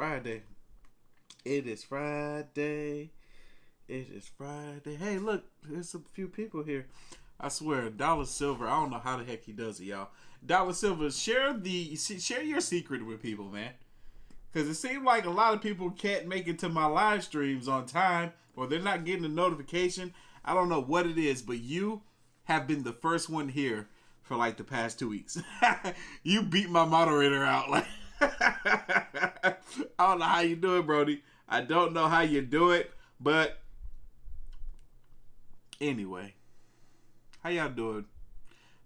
Friday. It is Friday. It is Friday. Hey, look, there's a few people here. I swear, Dollar Silver. I don't know how the heck he does it, y'all. Dollar Silver, share your secret with people, man. Because it seems like a lot of people can't make it to my live streams on time, or they're not getting a notification. I don't know what it is, but you have been the first one here for like the past 2 weeks. You beat my moderator out. Like, I don't know how you do it, Brody. I don't know how you do it, but anyway, how y'all doing?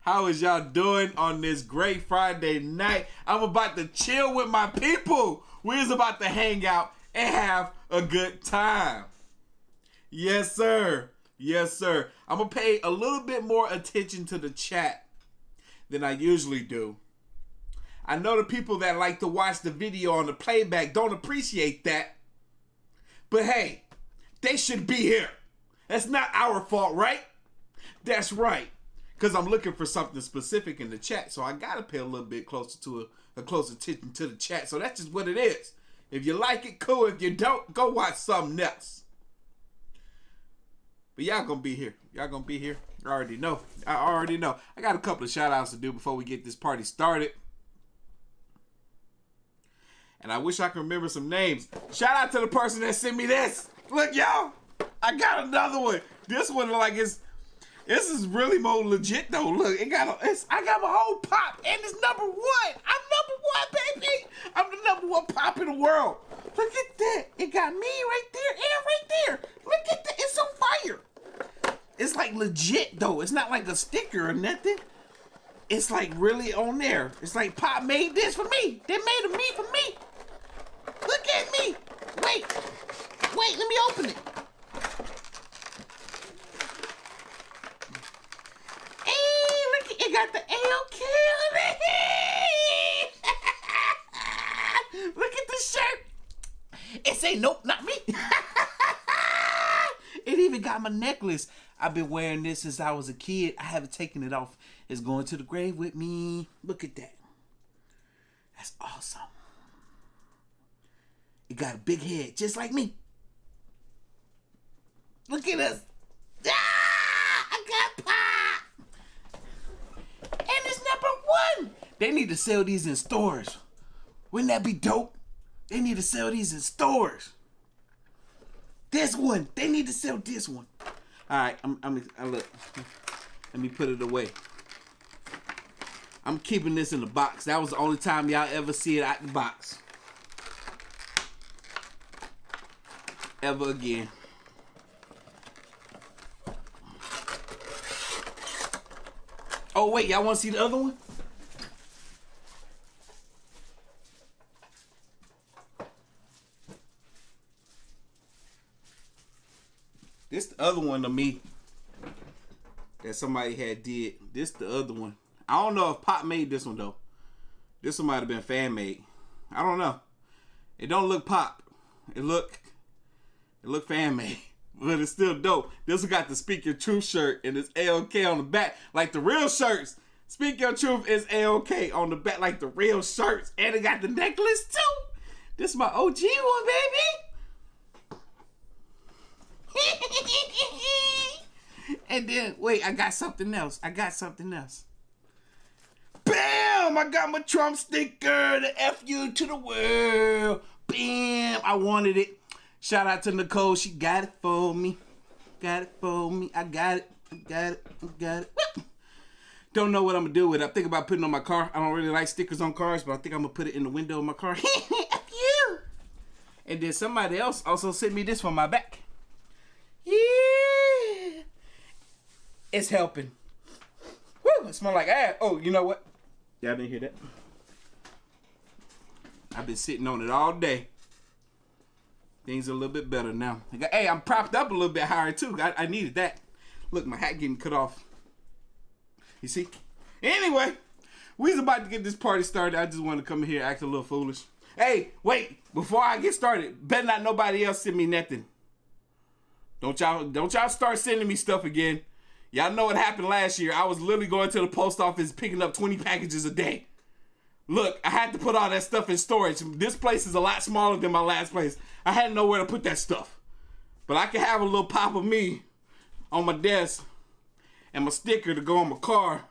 How is y'all doing on this great Friday night? I'm about to chill with my people. We're about to hang out and have a good time. Yes, sir. Yes, sir. I'm going to pay a little bit more attention to the chat than I usually do. I know the people that like to watch the video on the playback don't appreciate that. But hey, they should be here. That's not our fault, right? That's right. Because I'm looking for something specific in the chat. So I got to pay a little bit closer to a close attention to the chat. So that's just what it is. If you like it, cool. If you don't, go watch something else. But y'all going to be here. Y'all going to be here. I already know. I got a couple of shout outs to do before we get this party started. And I wish I could remember some names. Shout out to the person that sent me this. Look, y'all. I got another one. This one, like, this is really more legit, though. Look, I got my whole pop, and it's number one. I'm number one, baby. I'm the number one pop in the world. Look at that. It got me right there and right there. Look at that. It's on fire. It's like legit, though. It's not like a sticker or nothing. It's like really on there. It's like Pop made this for me. They made a me for me. Look at me. Wait, let me open it. Hey, look, it got the AOK on it. Look at the shirt. It say, nope, not me. It even got my necklace. I've been wearing this since I was a kid. I haven't taken it off. It's going to the grave with me. Look at that. That's awesome. It got a big head, just like me. Look at us. Ah, I got pop. And it's number one. They need to sell these in stores. Wouldn't that be dope? They need to sell these in stores. This one. They need to sell this one. All right, I look. Let me put it away. I'm keeping this in the box. That was the only time y'all ever see it out the box. Ever again. Oh, wait, y'all want to see the other one? This the other one of me that somebody had did. This the other one. I don't know if Pop made this one, though. This one might have been fan made. I don't know. It don't look Pop. It look fan made. But it's still dope. This one got the Speak Your Truth shirt and it's AOK on the back. Like the real shirts. Speak Your Truth is AOK on the back like the real shirts. And it got the necklace too. This is my OG one, baby. And then, wait, I got something else. Bam! I got my Trump sticker. The F you to the world. Bam! I wanted it. Shout out to Nicole. She got it for me. I got it. Don't know what I'm going to do with it. I'm thinking about putting it on my car. I don't really like stickers on cars, but I think I'm going to put it in the window of my car. F you! And then somebody else also sent me this for my back. Yeah! It's helping. Woo! It smells like ass. Oh, you know what? Y'all didn't hear that? I've been sitting on it all day. Things are a little bit better now. Hey, I'm propped up a little bit higher too. I needed that. Look, my hat getting cut off. You see? Anyway, we's about to get this party started. I just want to come in here and act a little foolish. Hey, wait. Before I get started, better not nobody else send me nothing. Don't y'all start sending me stuff again. Y'all know what happened last year. I was literally going to the post office picking up 20 packages a day. Look, I had to put all that stuff in storage. This place is a lot smaller than my last place. I had nowhere to put that stuff. But I can have a little pop of me on my desk and my sticker to go on my car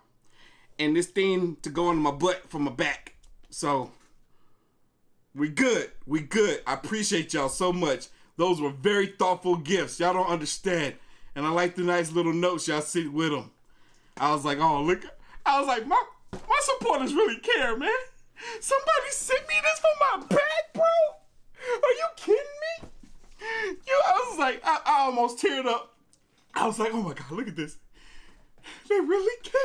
and this thing to go into my butt from my back. So, we good. We good. I appreciate y'all so much. Those were very thoughtful gifts. Y'all don't understand. And I like the nice little notes y'all sent with them. I was like, oh, look. I was like, my supporters really care, man. Somebody sent me this for my back, bro. Are you kidding me? I was like, I almost teared up. I was like, oh my God, look at this. They really care.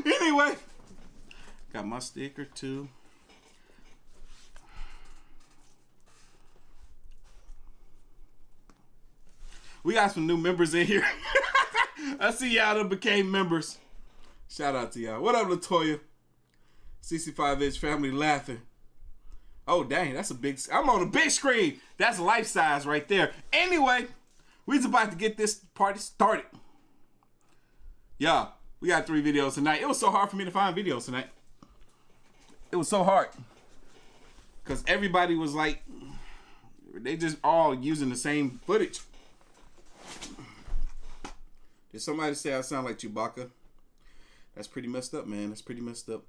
Anyway, got my sticker too. We got some new members in here. I see y'all that became members. Shout out to y'all. What up, Latoya? CC5H family laughing. Oh, dang, that's a big... I'm on a big screen. That's life size right there. Anyway, we's about to get this party started. Y'all, we got 3 videos tonight. It was so hard for me to find videos tonight. It was so hard. Because everybody was like... They just all using the same footage. Did somebody say I sound like Chewbacca? That's pretty messed up, man. That's pretty messed up.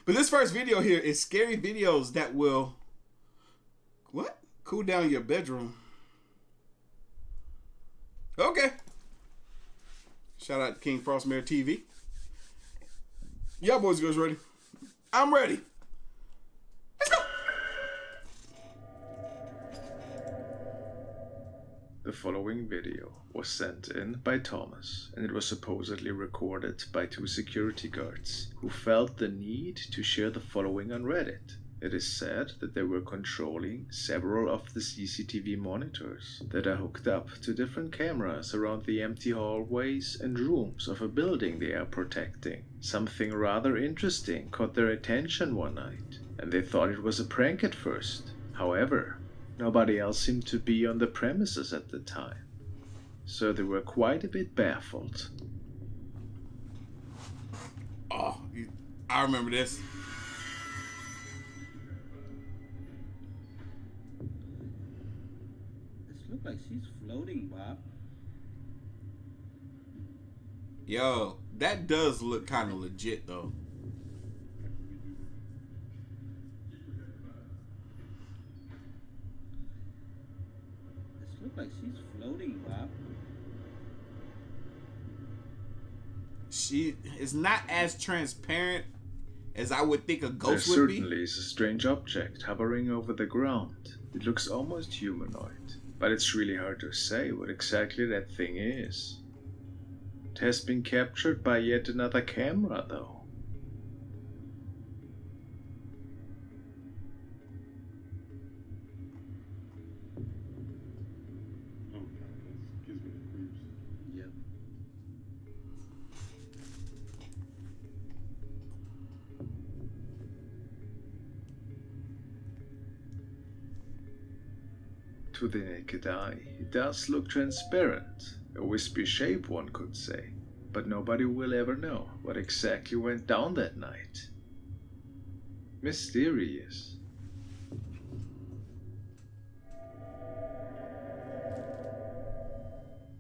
But this first video here is scary videos that will... What? Cool down your bedroom. Okay. Shout out to King Frostmare TV. Y'all boys and girls ready? I'm ready. Let's go. The following video was sent in by Thomas, and it was supposedly recorded by 2 security guards who felt the need to share the following on Reddit. It is said that they were controlling several of the CCTV monitors that are hooked up to different cameras around the empty hallways and rooms of a building they are protecting. Something rather interesting caught their attention one night, and they thought it was a prank at first. However, nobody else seemed to be on the premises at the time, so they were quite a bit baffled. Oh, I remember this. This looks like she's floating, Bob. Yo, that does look kind of legit, though. Like she's floating, Bob. She is not as transparent as I would think a ghost there would be. Certainly is a strange object hovering over the ground. It looks almost humanoid, but it's really hard to say what exactly that thing is. It has been captured by yet another camera, though. To the naked eye, it does look transparent, a wispy shape one could say, but nobody will ever know what exactly went down that night. Mysterious.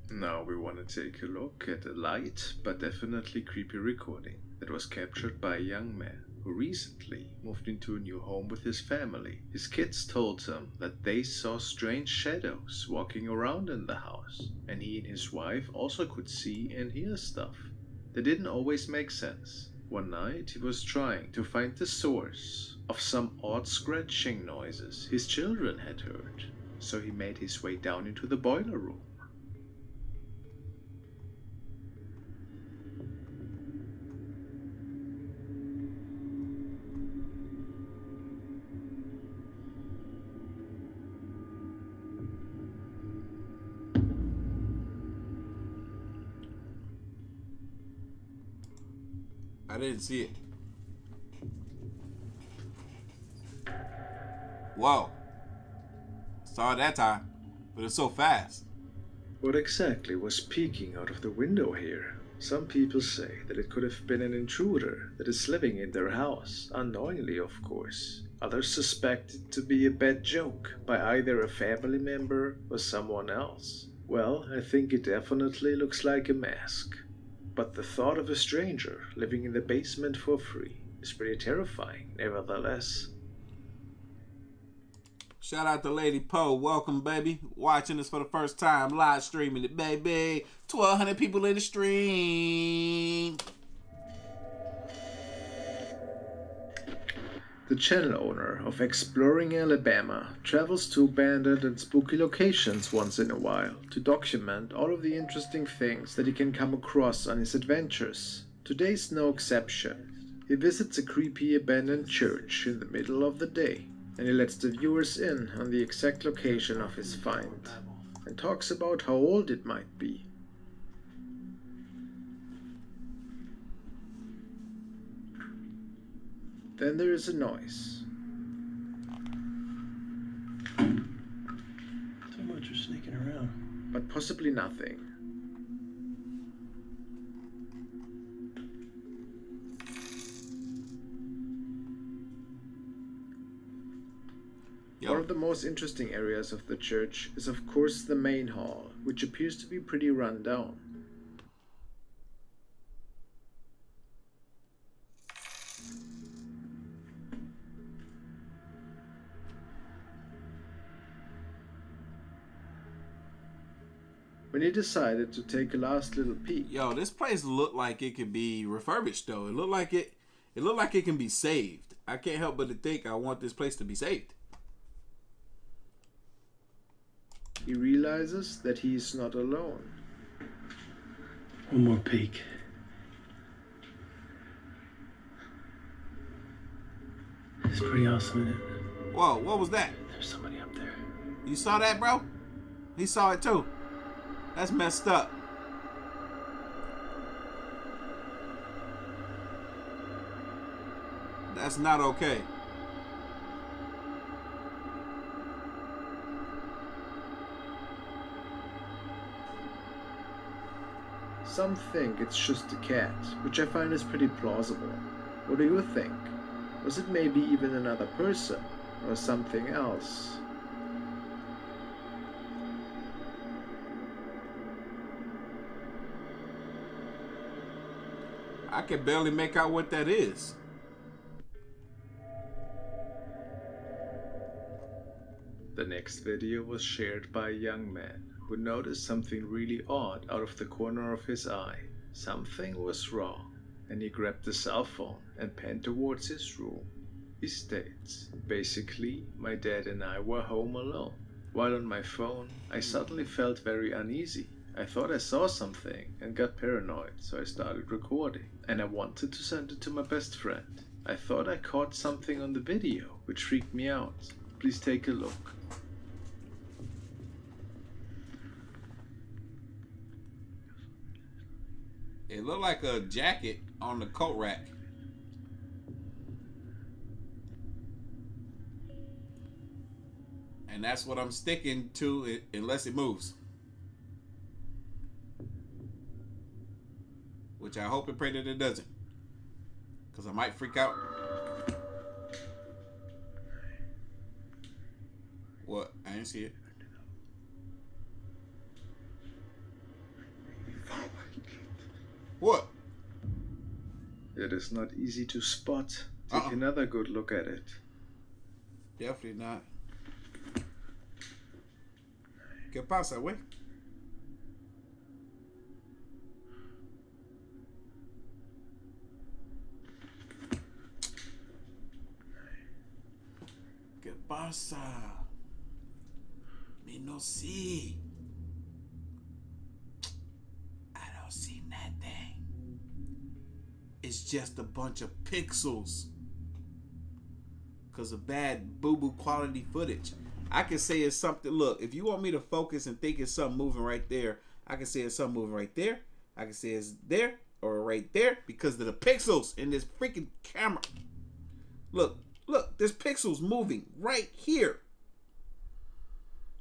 Now we want to take a look at a light but definitely creepy recording that was captured by a young man who recently moved into a new home with his family. His kids told him that they saw strange shadows walking around in the house, and he and his wife also could see and hear stuff that didn't always make sense. One night he was trying to find the source of some odd scratching noises his children had heard, so he made his way down into the boiler room. I didn't see it. Whoa. Saw it that time, but it's so fast. What exactly was peeking out of the window here? Some people say that it could have been an intruder that is living in their house, unknowingly of course. Others suspect it to be a bad joke by either a family member or someone else. Well, I think it definitely looks like a mask. But the thought of a stranger living in the basement for free is pretty terrifying, nevertheless. Shout out to Lady Poe. Welcome, baby. Watching this for the first time. Live streaming it, baby. 1,200 people in the stream. The channel owner of Exploring Alabama travels to abandoned and spooky locations once in a while to document all of the interesting things that he can come across on his adventures. Today's no exception. He visits a creepy abandoned church in the middle of the day, and he lets the viewers in on the exact location of his find, and talks about how old it might be. Then there is a noise. So much are sneaking around. But possibly nothing. Yo. One of the most interesting areas of the church is of course the main hall, which appears to be pretty run down. When he decided to take a last little peek, Yo, this place looked like it could be refurbished though. It looked like it can be saved. I can't help but to think I want this place to be saved. he realizes that he is not alone. One more peek. It's pretty awesome, isn't it? Whoa, what was that? There's somebody up there. You saw that, bro? He saw it too. That's messed up. That's not okay. Some think it's just a cat, which I find is pretty plausible. What do you think? Was it maybe even another person, or something else? I can barely make out what that is. The next video was shared by a young man who noticed something really odd out of the corner of his eye. Something was wrong, and he grabbed the cell phone and panned towards his room. He states, basically, my dad and I were home alone. While on my phone, I suddenly felt very uneasy. I thought I saw something and got paranoid, so I started recording. And I wanted to send it to my best friend. I thought I caught something on the video, which freaked me out. Please take a look. It looked like a jacket on the coat rack. And that's what I'm sticking to unless it moves. Which I hope and pray that it doesn't. Because I might freak out. What? I didn't see it. What? It is not easy to spot. Take another good look at it. Definitely not. ¿Qué pasa, güey? ¿Qué pasa? Me no see. I don't see nothing. It's just a bunch of pixels. Because of bad boo-boo quality footage. I can say it's something. Look, if you want me to focus and think it's something moving right there, I can say it's something moving right there. I can say it's there or right there because of the pixels in this freaking camera. Look, there's pixels moving right here.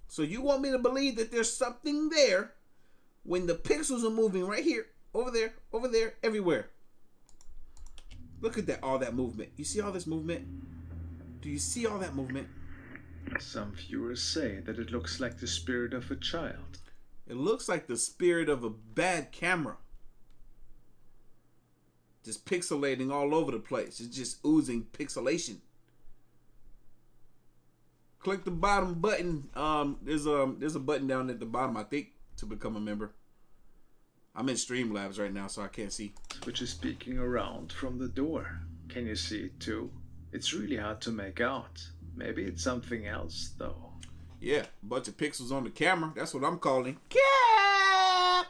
So you want me to believe that there's something there when the pixels are moving right here over there, everywhere. Look at that, all that movement. You see all this movement? Do you see all that movement? Some viewers say that it looks like the spirit of a child. It looks like the spirit of a bad camera. Just pixelating all over the place. It's just oozing pixelation. Click the bottom button. There's a button down at the bottom, I think, to become a member. I'm in Streamlabs right now, so I can't see. Which is peeking around from the door. Can you see it too? It's really hard to make out. Maybe it's something else, though. Yeah, a bunch of pixels on the camera. That's what I'm calling Cap.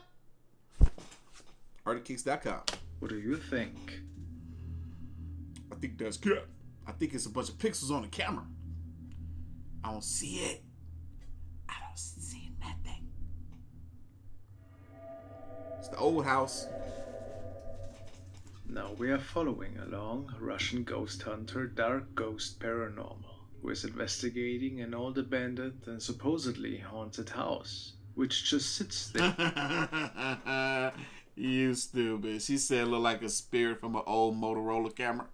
Artofkickz.com. What do you think? I think that's Cap. I think it's a bunch of pixels on the camera. I don't see it. I don't see nothing. It's the old house. Now we are following along Russian ghost hunter Dark Ghost Paranormal, who is investigating an old abandoned and supposedly haunted house, which just sits there. You stupid. She said it looked like a spirit from an old Motorola camera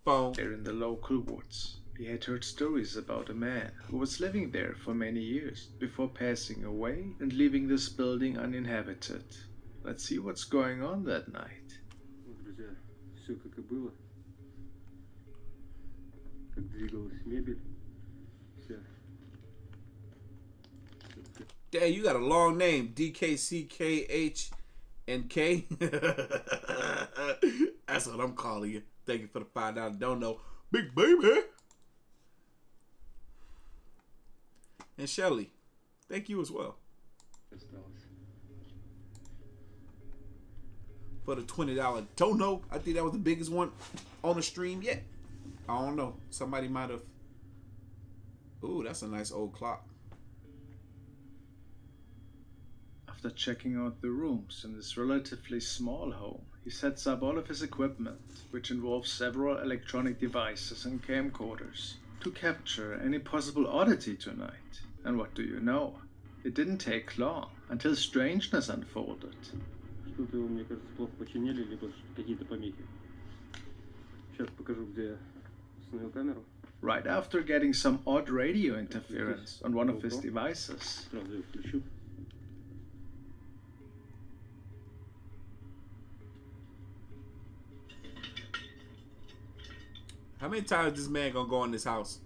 phone. There in the local woods. He had heard stories about a man who was living there for many years before passing away and leaving this building uninhabited. Let's see what's going on that night. Друзья, все как и было. Как двигалась мебель. Вся. Dad, you got a long name. DKCKH and K. That's what I'm calling you. Thank you for the $5. Don't know. Big baby. And Shelly, thank you as well Осталось. for the $20. Don't know. I think that was the biggest one on the stream yet. I don't know. Somebody might have. Ooh, that's a nice old clock. After checking out the rooms in this relatively small home, he sets up all of his equipment, which involves several electronic devices and camcorders, to capture any possible oddity tonight. And what do you know? It didn't take long until strangeness unfolded. Что-то его, мне кажется, плохо починили, либо какие-то помехи. Сейчас покажу, где я установил камеру. Right after getting some odd radio interference on one of his devices, Сразу ее включу. How many times this man gonna go in this house?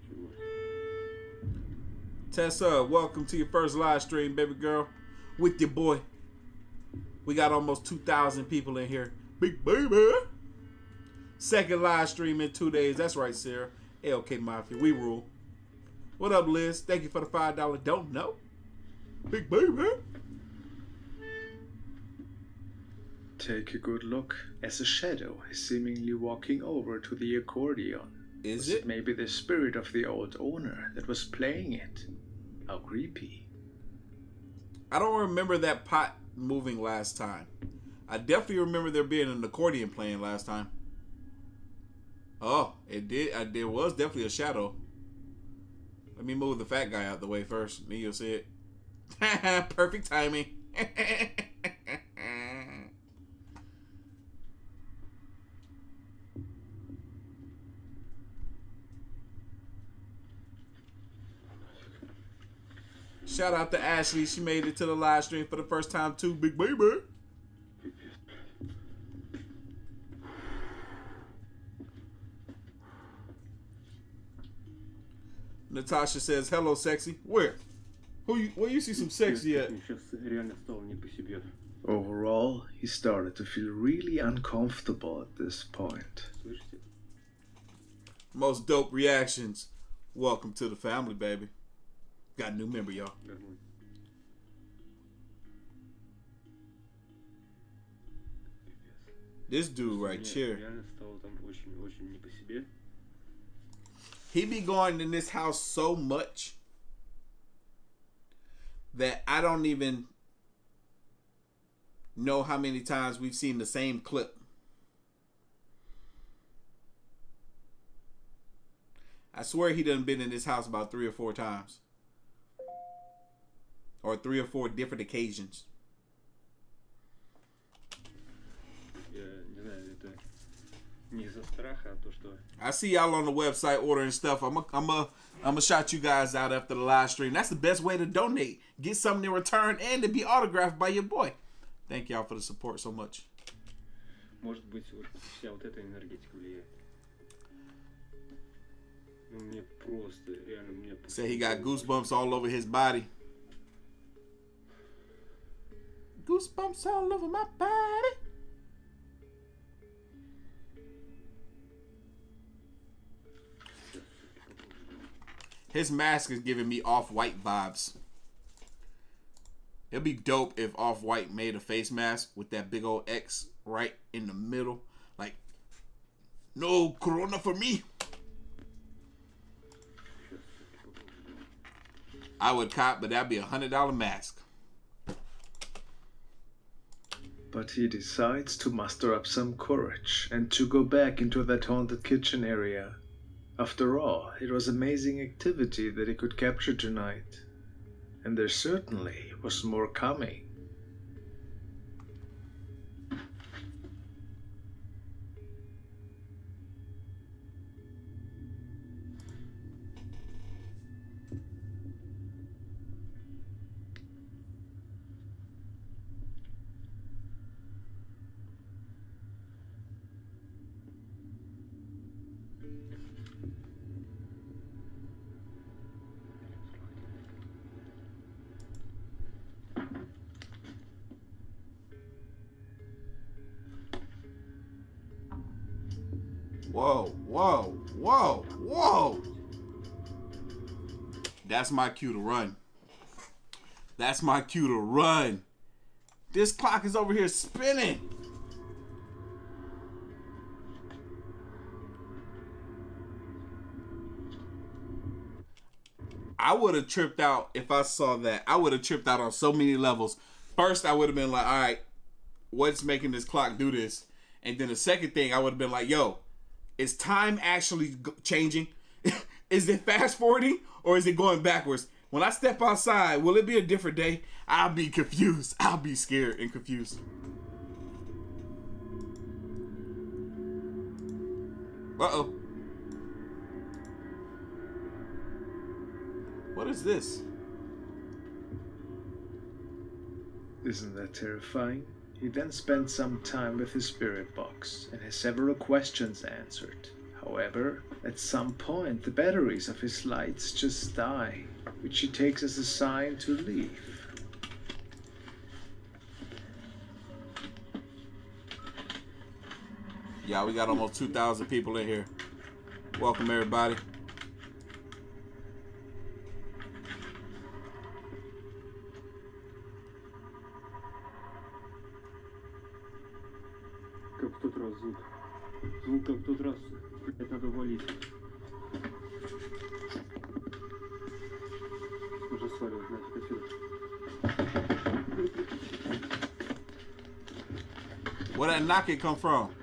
Чего? Tessa, welcome to your first live stream, baby girl. With your boy. We got almost 2,000 people in here. Big baby. Second live stream in 2 days. That's right, Sarah. ALK Mafia. We rule. What up, Liz? Thank you for the $5. Don't know. Big baby. take a good look as a shadow is seemingly walking over to the accordion. Is Was it? maybe the spirit of the old owner that was playing it? How creepy. I don't remember that pot moving last time. I definitely remember there being an accordion playing last time. Oh, it did. There was definitely a shadow. Let me move the fat guy out the way first. Then you'll see it. Perfect timing. Shout out to Ashley. She made it to the live stream for the first time too. Big baby. Natasha says, "Hello, sexy." Where? Where you see some sexy at? Мне сейчас реально стало не по себе. Overall, he started to feel really uncomfortable at this point. Слышите? Most dope reactions. Welcome to the family, baby. Got a new member, y'all. Гармонь. This dude right Мне here. реально стало там очень-очень не по себе. He be going in this house so much that I don't even know how many times we've seen the same clip. I swear he done been in this house about 3 or 4 times. Or 3 or 4 different occasions. Я не знаю, это не из-за страха, а то, что... I see y'all on the website ordering stuff. I'm shout you guys out after the live stream. That's the best way to donate. Get something in return and to be autographed by your boy. Thank y'all for the support so much. Может быть, вот вся вот эта энергетика влияет. Ну, мне просто, реально, мне... Say he got goosebumps all over his body. Goosebumps all over my body. His mask is giving me Off-White vibes. It'd be dope if Off-White made a face mask with that big old X right in the middle. Like, no corona for me. I would cop, but that'd be $100 mask. But he decides to muster up some courage and to go back into that haunted kitchen area. After all, it was amazing activity that he could capture tonight. And there certainly was more coming. Whoa, whoa, whoa, whoa. That's my cue to run. That's my cue to run. This clock is over here spinning. I would have tripped out if I saw that. I would have tripped out on so many levels. First, I would have been like, all right, what's making this clock do this? And then the second thing, I would have been like, yo, is time actually changing? Is it fast forwarding or is it going backwards? When I step outside, will it be a different day? I'll be confused. I'll be scared and confused. Uh-oh. What is this? Isn't that terrifying? He then spent some time with his spirit box and has several questions answered. However, at some point the batteries of his lights just die, which he takes as a sign to leave. Yeah, we got almost 2,000 people in here. Welcome, everybody. Как в тот раз звук. Звук как в тот раз. Блять, надо валить. Уже свалил, нафиг отсюда. Where that knocking come from?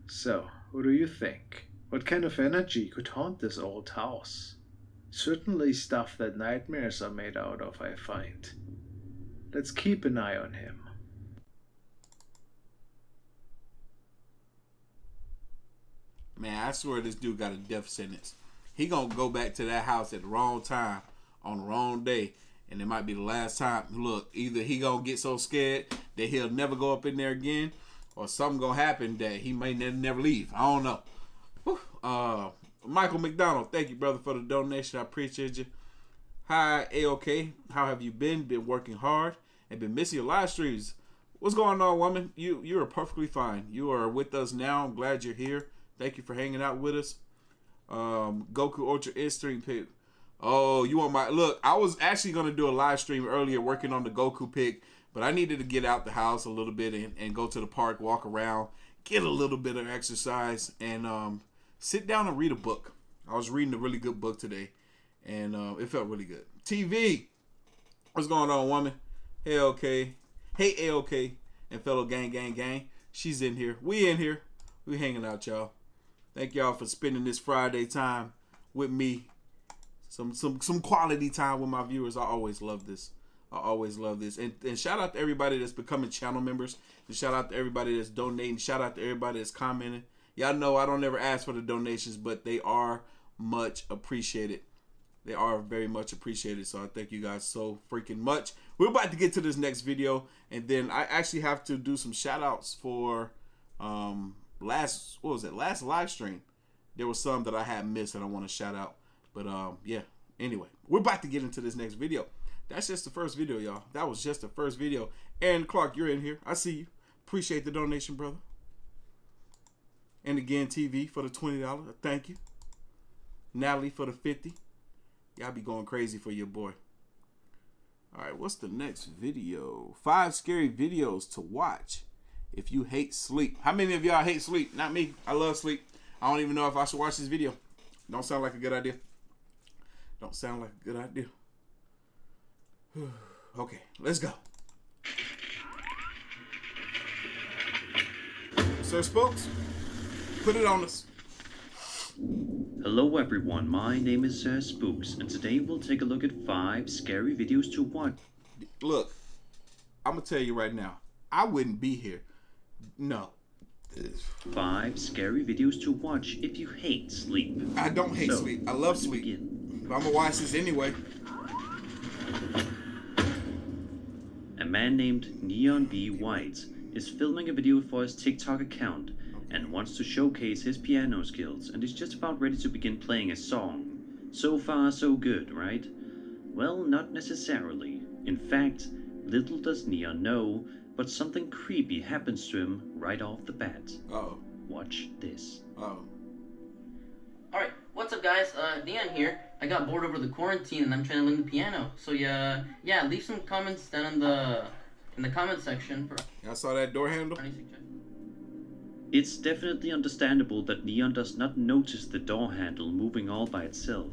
So, what do you think? What kind of energy could haunt this old house? Certainly stuff that nightmares are made out of, I find. Let's keep an eye on him. Man, I swear this dude got a death sentence. He gonna go back to that house at the wrong time, on the wrong day, and it might be the last time. Look, either he gonna get so scared that he'll never go up in there again, or something gonna happen that he may never leave. I don't know. Whew. Michael McDonald, thank you, brother, for the donation. I appreciate you. Hi, A-OK. How have you been? Been working hard and been missing your live streams. What's going on, woman? You are perfectly fine. You are with us now. I'm glad you're here. Thank you for hanging out with us. Goku Ultra in-stream pick. Oh, you want my... Look, I was actually going to do a live stream earlier working on the Goku pick, but I needed to get out the house a little bit and go to the park, walk around, get a little bit of exercise, and sit down and read a book. I was reading a really good book today, and it felt really good. TV. What's going on, woman? Hey, okay. Hey, A-OK, and fellow gang. She's in here. We in here. We hanging out, y'all. Thank y'all for spending this Friday time with me. Some quality time with my viewers. I always love this. I always love this. And shout out to everybody that's becoming channel members. And shout out to everybody that's donating. Shout out to everybody that's commenting. Y'all know I don't ever ask for the donations, but they are much appreciated. They are very much appreciated. So I thank you guys so freaking much. We're about to get to this next video. And then I actually have to do some shout outs for last live stream. There was some that I had missed that I want to shout out. But yeah, anyway, we're about to get into this next video. That's just the first video, y'all. That was just the first video. Aaron Clark, you're in here. I see you. Appreciate the donation, brother. And again, TV for the $20. Thank you. Natalie for the $50. Y'all be going crazy for your boy. All right, what's the next video? 5 scary videos to watch if you hate sleep. How many of y'all hate sleep? Not me. I love sleep. I don't even know if I should watch this video. Don't sound like a good idea. Don't sound like a good idea. Okay, let's go. Sir Spokes, put it on us. Hello everyone, my name is Sir Spooks, and today we'll take a look at 5 scary videos to watch. Look, I'm gonna tell you right now, I wouldn't be here. No. 5 scary videos to watch if you hate sleep. I don't hate sleep. I love sleep. But I'm gonna watch this anyway. A man named Neon B. White is filming a video for his TikTok account and wants to showcase his piano skills, and is just about ready to begin playing a song. So far so good, right? Well, not necessarily. In fact, little does Neon know, but something creepy happens to him right off the bat. Uh-oh. Watch this. Uh-oh. Alright, what's up guys? Neon here. I got bored over the quarantine and I'm trying to learn the piano. So yeah, leave some comments down in the comment section for I saw that door handle. any suggestions. It's definitely understandable that Neon does not notice the door handle moving all by itself,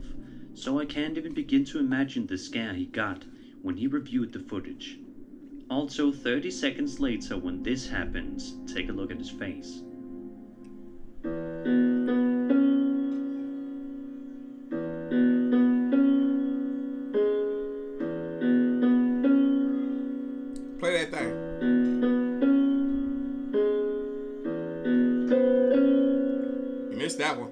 so I can't even begin to imagine the scare he got when he reviewed the footage. Also, 30 seconds later when this happens, take a look at his face. Play that thing. You missed that one.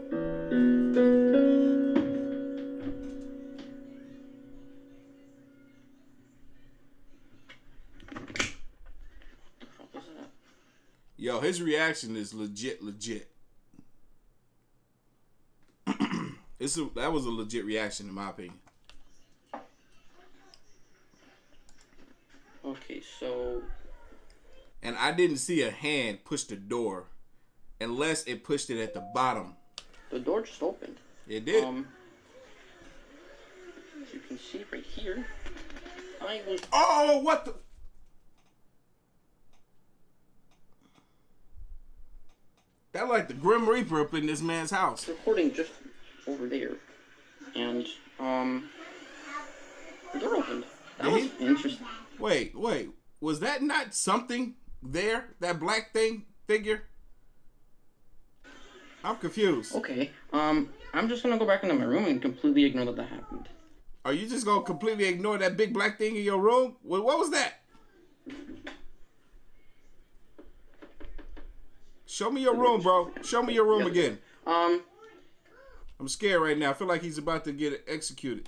Yo, his reaction is legit. That was a legit reaction in my opinion. Okay, so And I didn't see a hand push the door unless it pushed it at the bottom. the door just opened. It did. As you can see right here, I was Oh, what the? That like the Grim Reaper up in this man's house. recording just over there, and the door opened. That was interesting. Wait. Was that not something there? That black figure? I'm confused. Okay, I'm just gonna go back into my room and completely ignore that happened. Are you just gonna completely ignore that big black thing in your room? What was that? Show me your room, bro. Show me your room again. I'm scared right now. I feel like he's about to get executed.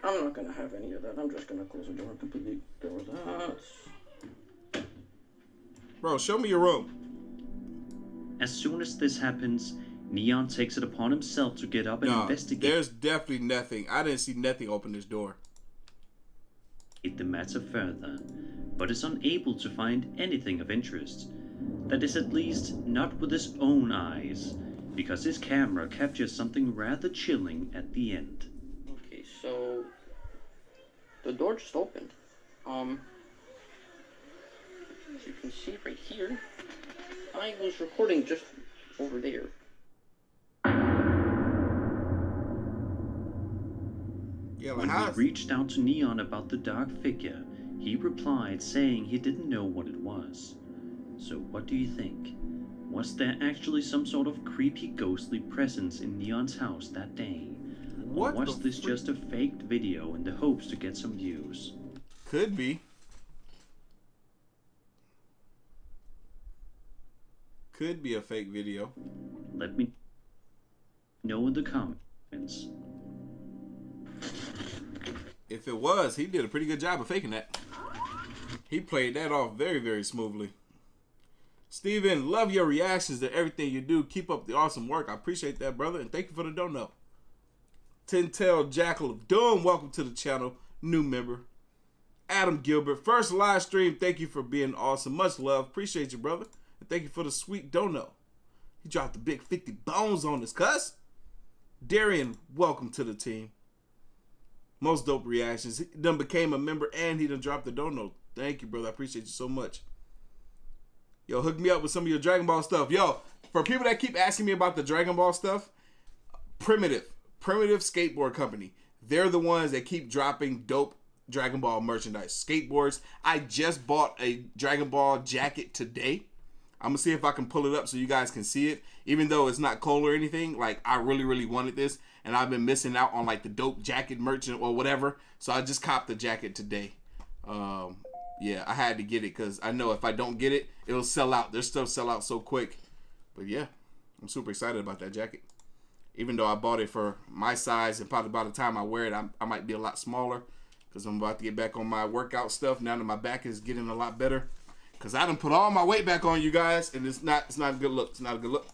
I'm not gonna have any of that. I'm just gonna close the door and completely ignore that. Bro, show me your room. As soon as this happens, Neon takes it upon himself to get up and investigate There's definitely nothing. I didn't see nothing open this door. the matter further, but is unable to find anything of interest. That is at least not with his own eyes, because his camera captures something rather chilling at the end. Okay, so the door just opened. As you can see right here, I was recording just over there. Yeah, When we reached out to Neon about the dark figure, he replied saying he didn't know what it was. So what do you think? Was there actually some sort of creepy ghostly presence in Neon's house that day? What Or was the this freak? just a faked video in the hopes to get some views? Could be. Could be a fake video. Let me know in the comments. If it was, he did a pretty good job of faking that. He played that off very, very smoothly. Steven, love your reactions to everything you do. Keep up the awesome work. I appreciate that, brother. And thank you for the dono. Tintel Jackal of Doom, welcome to the channel. New member. Adam Gilbert, first live stream. Thank you for being awesome. Much love. Appreciate you, brother. And thank you for the sweet dono. He dropped the big 50 bones on us, cuss. Darian, welcome to the team. Most dope reactions. He done became a member and he done dropped the dono. Thank you, brother. I appreciate you so much. Yo, hook me up with some of your Dragon Ball stuff. Yo, for people that keep asking me about the Dragon Ball stuff, Primitive Skateboard Company. They're the ones that keep dropping dope Dragon Ball merchandise. Skateboards. I just bought a Dragon Ball jacket today. I'm going to see if I can pull it up so you guys can see it. Even though it's not cold or anything, like, I really, really wanted this. And I've been missing out on, like, the dope jacket merchant or whatever. So I just copped the jacket today. Yeah, I had to get it because I know if I don't get it, it'll sell out. Their stuff sell out so quick. But yeah, I'm super excited about that jacket. Even though I bought it for my size and probably by the time I wear it, I might be a lot smaller because I'm about to get back on my workout stuff now that my back is getting a lot better. Because I done put all my weight back on, you guys, and it's not a good look. It's not a good look.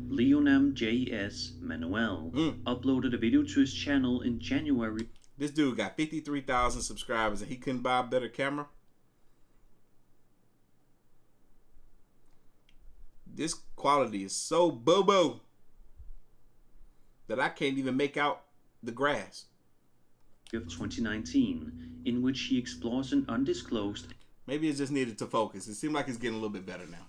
Leonam JS Manuel uploaded a video to his channel in January. This dude got 53,000 subscribers and he couldn't buy a better camera. This quality is so boo-boo that I can't even make out the grass. Of 2019, in which he explores an undisclosed Maybe it just needed to focus. It seemed like it's getting a little bit better now.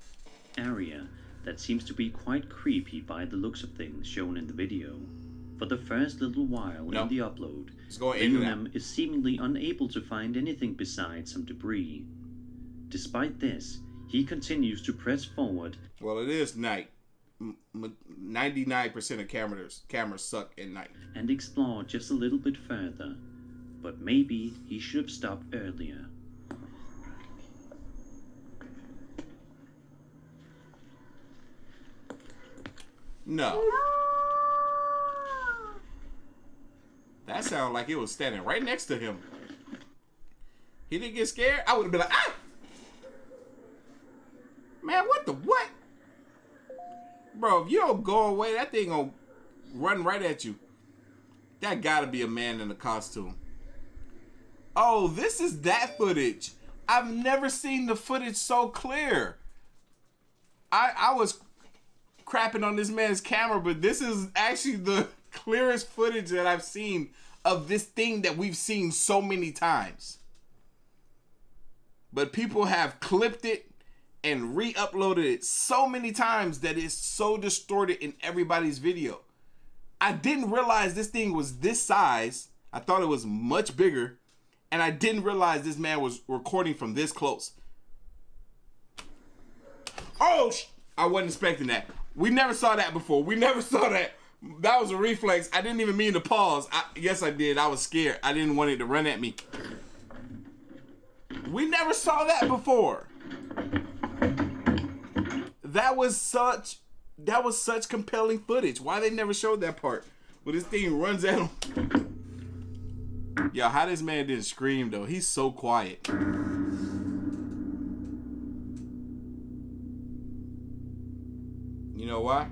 area that seems to be quite creepy by the looks of things shown in the video. For the first little while in the upload, Leonam is seemingly unable to find anything besides some debris. Despite this, he continues to press forward. Well, it is night. 99% of cameras suck at night. And explore just a little bit further. But maybe he should have stopped earlier. No. That sounded like it was standing right next to him. He didn't get scared? I would have been like, ah! Man, what the what? Bro, if you don't go away, that thing gonna run right at you. That gotta be a man in a costume. Oh, this is that footage. I've never seen the footage so clear. I was crapping on this man's camera, but this is actually the clearest footage that I've seen of this thing that we've seen so many times. But people have clipped it and re-uploaded it so many times that it's so distorted in everybody's video. I didn't realize this thing was this size. I thought it was much bigger. And I didn't realize this man was recording from this close. Oh, I wasn't expecting that. We never saw that before. We never saw that. That was a reflex. I didn't even mean to pause. Yes, I did. I was scared. I didn't want it to run at me. We never saw that before. That was such compelling footage. Why they never showed that part? When this thing runs at him. Yo, how this man didn't scream though. He's so quiet. You know why?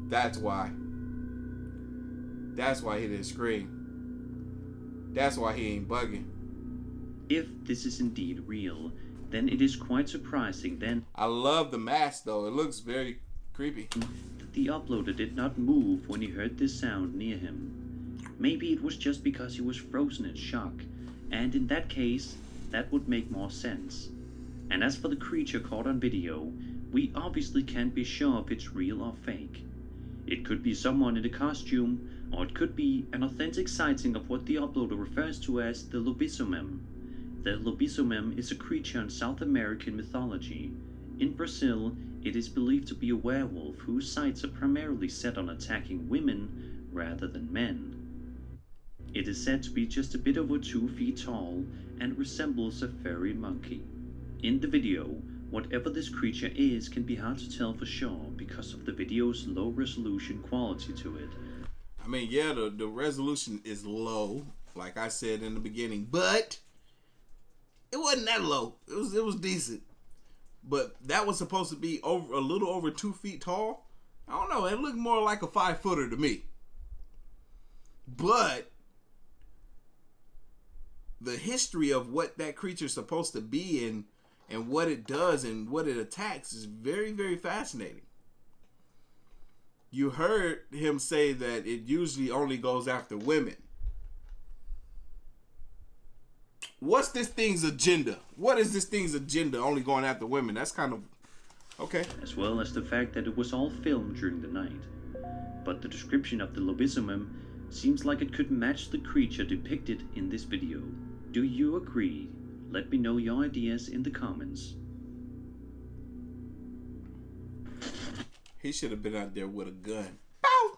That's why. That's why he didn't scream. That's why he ain't bugging. If this is indeed real, then it is quite surprising then I love the mask though. It looks very creepy. that the uploader did not move when he heard this sound near him. Maybe it was just because he was frozen in shock, and in that case, that would make more sense. And as for the creature caught on video, we obviously can't be sure if it's real or fake. It could be someone in a costume, or it could be an authentic sighting of what the uploader refers to as the lobisomem. The lobisomem is a creature in South American mythology. In Brazil, it is believed to be a werewolf whose sights are primarily set on attacking women rather than men. It is said to be just a bit over 2 feet tall and resembles a furry monkey. In the video, whatever this creature is can be hard to tell for sure because of the video's low resolution quality to it. I mean, yeah, the resolution is low, like I said in the beginning, but it wasn't that low. It was decent. But that was supposed to be over a little over 2 feet tall. I don't know. It looked more like a 5-footer to me. But the history of what that creature is supposed to be and what it does and what it attacks is very, very fascinating. You heard him say that it usually only goes after women. What's this thing's agenda? What is this thing's agenda only going after women? That's kind of okay. As well as the fact that it was all filmed during the night. But the description of the lobisomem seems like it could match the creature depicted in this video. Do you agree? Let me know your ideas in the comments. He should have been out there with a gun. Bow!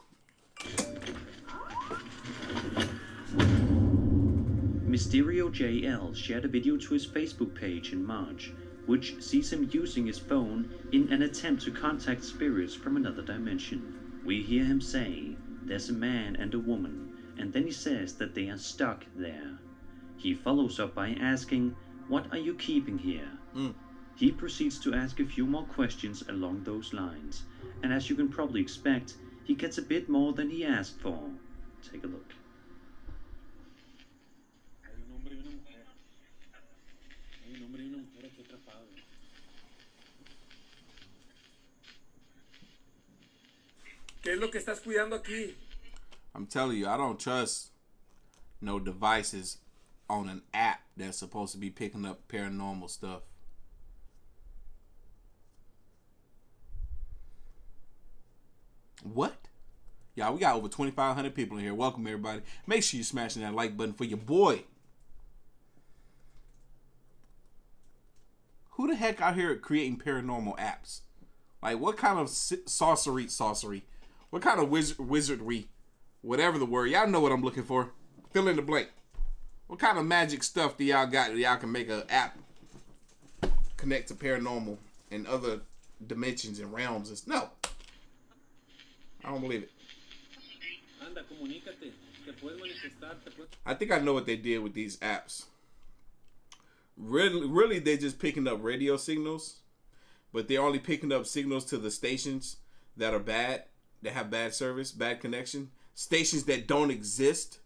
Mysterio JL shared a video to his Facebook page in March, which sees him using his phone in an attempt to contact spirits from another dimension. We hear him say, "There's a man and a woman," and then he says that they are stuck there. He follows up by asking, "What are you keeping here?" He proceeds to ask a few more questions along those lines, and as you can probably expect, he gets a bit more than he asked for. Take a look. ¿Qué es lo que estás cuidando aquí? I'm telling you, I don't trust no devices on an app that's supposed to be picking up paranormal stuff. What? Y'all, we got over 2,500 people in here. Welcome, everybody. Make sure you're smashing that like button for your boy. Who the heck out here creating paranormal apps? Like, what kind of sorcery? What kind of wizardry? Whatever the word. Y'all know what I'm looking for. Fill in the blank. What kind of magic stuff do y'all got that y'all can make an app connect to paranormal and other dimensions and realms? No. I don't believe it. I think I know what they did with these apps. Really, they're just picking up radio signals, but they're only picking up signals to the stations that are bad, that have bad service, bad connection, stations that don't exist,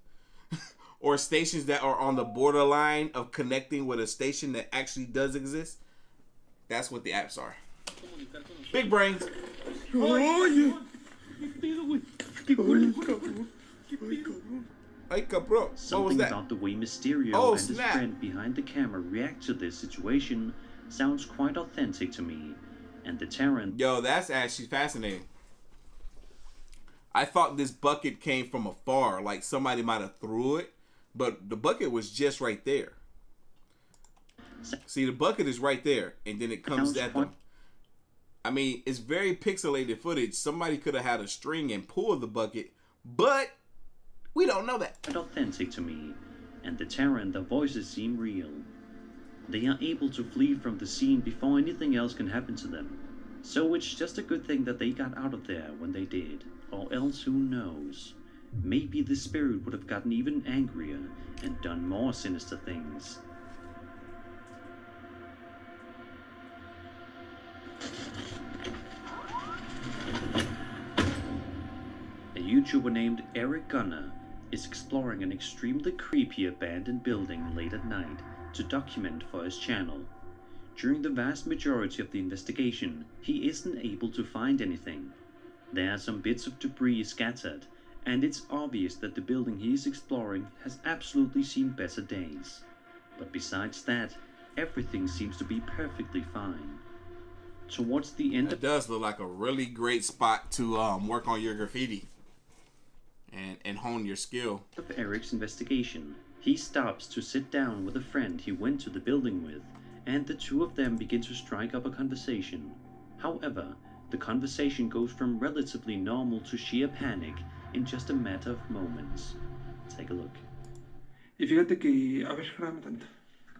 or stations that are on the borderline of connecting with a station that actually does exist. That's what the apps are. Big brains. Hey, cabrón. Something about the way Mysterio and his friend behind the camera react to this situation sounds quite authentic to me. And the Terran... Yo, that's actually fascinating. I thought this bucket came from afar, like somebody might have threw it, but the bucket was just right there. See, the bucket is right there, and then it comes at them. I mean, it's very pixelated footage. Somebody could have had a string and pulled the bucket, but we don't know that. Authentic to me, and the Terran, their voices seem real. They are able to flee from the scene before anything else can happen to them. So it's just a good thing that they got out of there when they did. Or else who knows? Maybe the spirit would have gotten even angrier and done more sinister things. A YouTuber named Eric Gunner is exploring an extremely creepy abandoned building late at night to document for his channel. During the vast majority of the investigation, he isn't able to find anything. There are some bits of debris scattered, and it's obvious that the building he is exploring has absolutely seen better days. But besides that, everything seems to be perfectly fine. Towards the end, it does look like a really great spot to work on your graffiti and hone your skill. Of Eric's investigation, He stops to sit down with a friend he went to the building with, and the two of them begin to strike up a conversation. However, the conversation goes from relatively normal to sheer panic in just a matter of moments. Take a look. Y fíjate que, a ver, espérame tanto.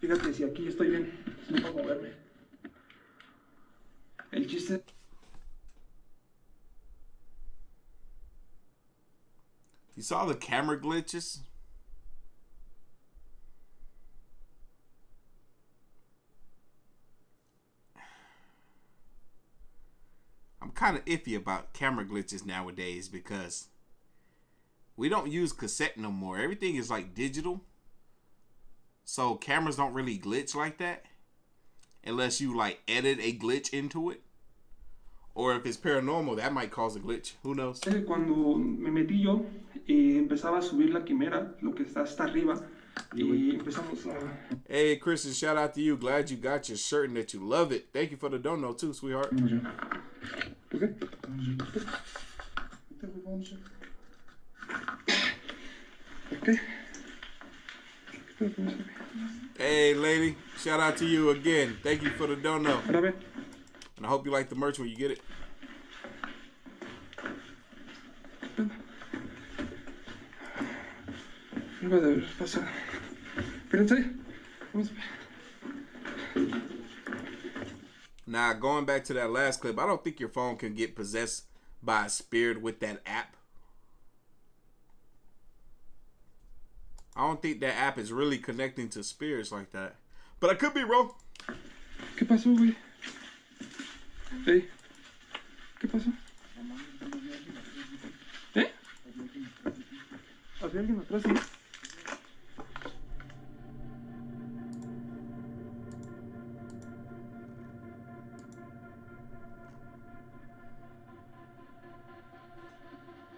Fíjate, si aquí estoy bien, no puedo moverme. El chiste... You saw the camera glitches? I'm kind of iffy about camera glitches nowadays because we don't use cassette no more. Everything is like digital. So cameras don't really glitch like that. Unless you like edit a glitch into it. Or if it's paranormal, that might cause a glitch. Who knows? Cuando me metí yo, empezaba a subir la quimera, lo que está hasta arriba. Y empezamos a... Hey, Christian, shout out to you. Glad you got your shirt and that you love it. Thank you for the dono too, sweetheart. Okay. Okay. Hey, lady, shout out to you again. Thank you for the dono. And I hope you like the merch when you get it. Now, going back to that last clip, I don't think your phone can get possessed by a spirit with that app. I don't think that app is really connecting to spirits like that. But I could be wrong. ¿Qué pasó, güey? Hey, ¿qué pasó? ¿Había alguien atrás? ¿Sí?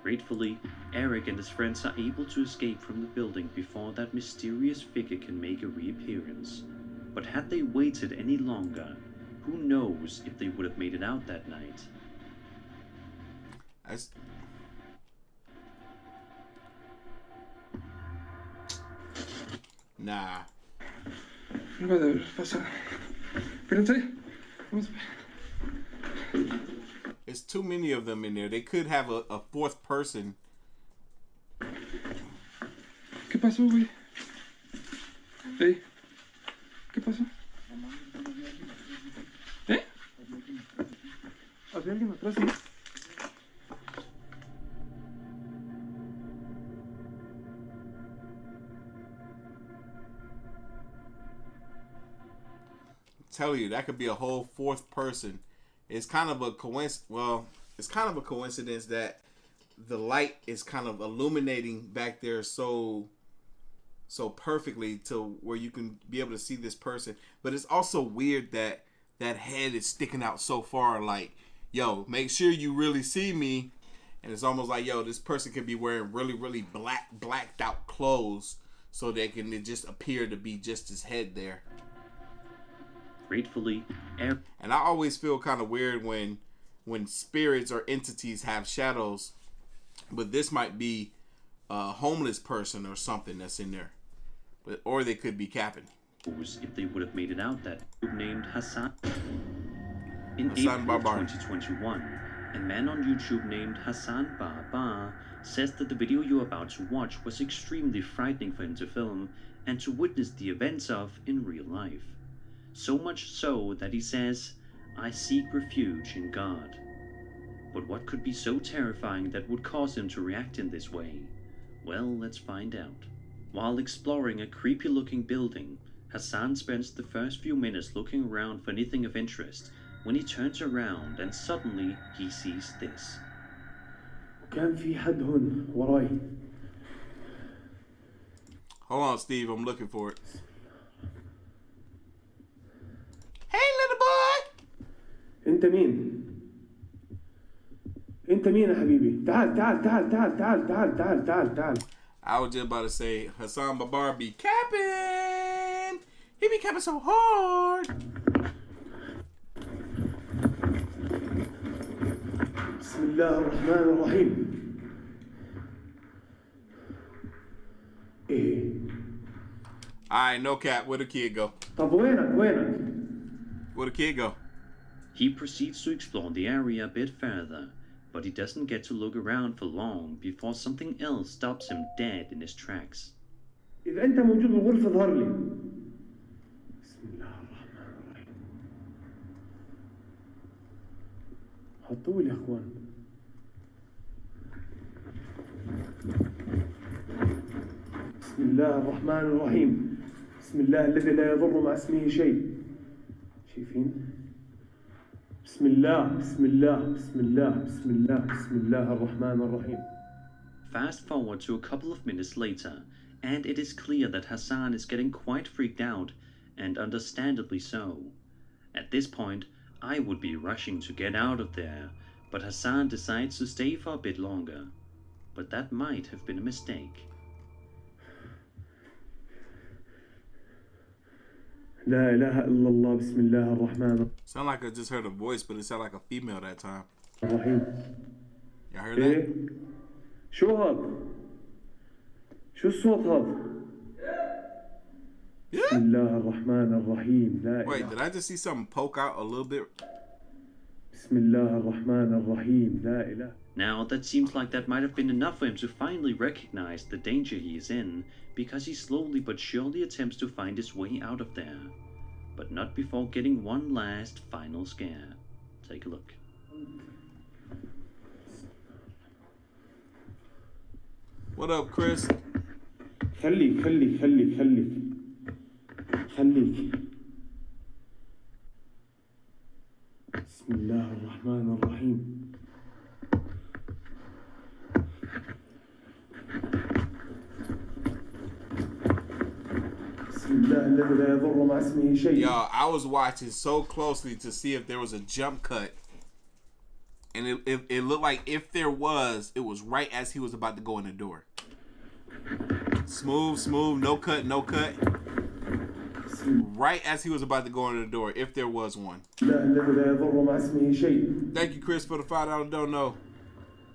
Gratefully, Eric and his friends are able to escape from the building before that mysterious figure can make a reappearance. But had they waited any longer, who knows if they would have made it out that night. Nah. No debe pasar. Espérense. There's too many of them in there. They could have a fourth person. ¿Qué pasó, güey? Hey, ¿qué pasó? ¿Había alguien atrás? ¿Sí? Tell you, that could be a whole fourth person. It's kind of a coincidence. Well, it's kind of a coincidence that the light is kind of illuminating back there so perfectly to where you can be able to see this person. But it's also weird that that head is sticking out so far. Like, yo, make sure you really see me. And it's almost like, yo, this person could be wearing really, really blacked out clothes so they can just appear to be just his head there. Gratefully, and I always feel kind of weird when spirits or entities have shadows, but this might be a homeless person or something that's in there, or they could be capping. If they would have made it out, that named Hassan. In Hassan April Babar. 2021, a man on YouTube named Hassan Babar says that the video you're about to watch was extremely frightening for him to film and to witness the events of in real life. So much so that he says, "I seek refuge in God." But what could be so terrifying that would cause him to react in this way? Well, let's find out. While exploring a creepy-looking building, Hassan spends the first few minutes looking around for anything of interest when he turns around and suddenly he sees this. كان في حد هون وراي. Hold on, Steve. I'm looking for it. Hey, little boy. أنت مين؟ أنت مين يا حبيبي؟ تعال تعال تعال تعال تعال تعال تعال تعال تعال. I was just about to say, Hassan Babar be capping. He be capping so hard. بسم الله الرحمن الرحيم. إيه Alright, no cap. Where'd the kid go? طب وينك؟ Where'd the kid go? He proceeds to explore the area a bit further, but he doesn't get to look around for long before something else stops him dead in his tracks. إذا أنت موجود بالغرفة ظهر لي. بسم الله الرحمن الرحيم. حطوا لي يا أخوان. بسم الله الرحمن الرحيم. بسم الله الذي لا يضر مع اسمه شيء. شايفين؟ بسم الله بسم الله بسم الله بسم الله بسم الله الرحمن الرحيم. Fast forward to a couple of minutes later, and it is clear that Hassan is getting quite freaked out, and understandably so. At this point, I would be rushing to get out of there, but Hassan decides to stay for a bit longer. But that might have been a mistake. لا إله إلا الله بسم الله الرحمن Sound like I just heard a voice, but it sounded like a female that time. الرحيم. Y'all heard that? إيه؟ شو هذا؟ شو الصوت هذا؟ بسم الله الرحمن الرحيم. لا Wait, إله. did I just see something poke out a little bit? بسم الله الرحمن الرحيم. لا إله. Now, that seems like that might have been enough for him to finally recognize the danger he is in, because he slowly but surely attempts to find his way out of there. But not before getting one last final scare. Take a look. What up, Chris? خليك. بسم الله الرحمن الرحيم. بسم الله الذي لا يضر مع اسمه شيء. Y'all, I was watching so closely to see if there was a jump cut. And it looked like if there was, it was right as he was about to go in the door. Smooth, no cut. Right as he was about to go in the door, if there was one. Thank you, Chris, for the $5 dono.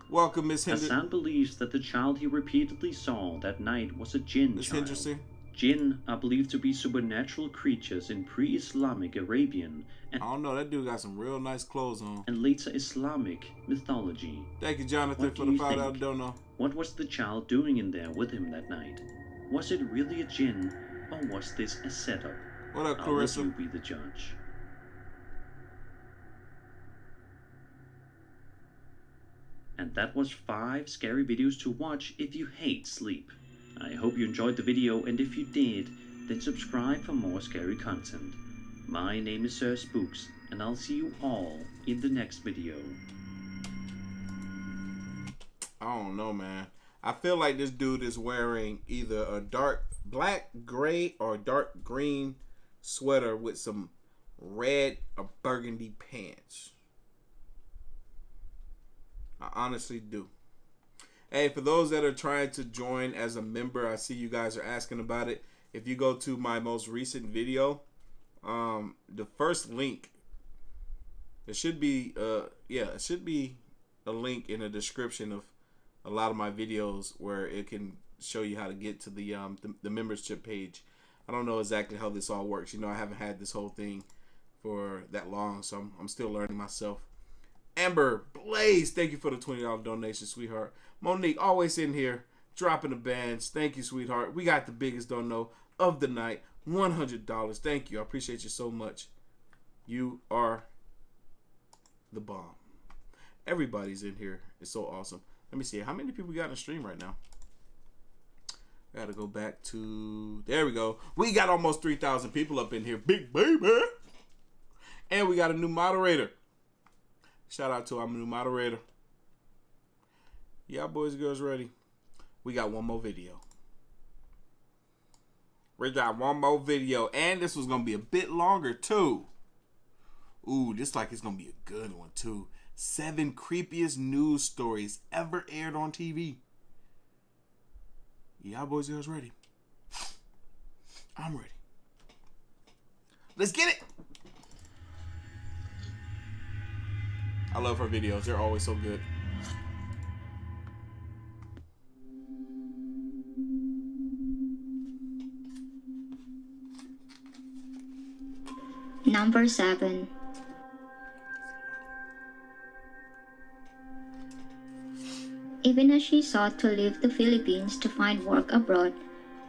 Welcome, Miss Henderson. Hassan believes that the child he repeatedly saw that night was a jinn Miss child. Henderson. Jinn are believed to be supernatural creatures in pre-Islamic Arabian and I don't know, that dude got some real nice clothes on. and later Islamic mythology. Thank you, Jonathan, What for do the you $5 think? dono. What was the child doing in there with him that night? Was it really a jinn, or was this a setup? What up, I'll let Clarissa? you be the judge. And that was 5 scary videos to watch if you hate sleep. I hope you enjoyed the video, and if you did, then subscribe for more scary content. My name is Sir Spooks, and I'll see you all in the next video. I don't know, man. I feel like this dude is wearing either a dark black, gray, or dark green sweater with some red or burgundy pants. I honestly do. Hey, for those that are trying to join as a member, I see you guys are asking about it. If you go to my most recent video, the first link, it should be it should be a link in the description of a lot of my videos where it can show you how to get to the membership page. I don't know exactly how this all works. You know, I haven't had this whole thing for that long, so I'm still learning myself. Amber Blaze, thank you for the $20 donation, sweetheart. Monique, always in here, dropping the bands. Thank you, sweetheart. We got the biggest dono of the night, $100. Thank you. I appreciate you so much. You are the bomb. Everybody's in here. It's so awesome. Let me see. How many people we got in the stream right now? Gotta go back to... There we go. We got almost 3,000 people up in here. Big baby. And we got a new moderator. Shout out to our new moderator. Y'all boys and girls ready? We got one more video. We got one more video. And this was going to be a bit longer too. Ooh, this like it's going to be a good one too. 7 creepiest news stories ever aired on TV. Y'all boys and girls ready? I'm ready. Let's get it. I love her videos. They're always so good. Number 7. Even as she sought to leave the Philippines to find work abroad,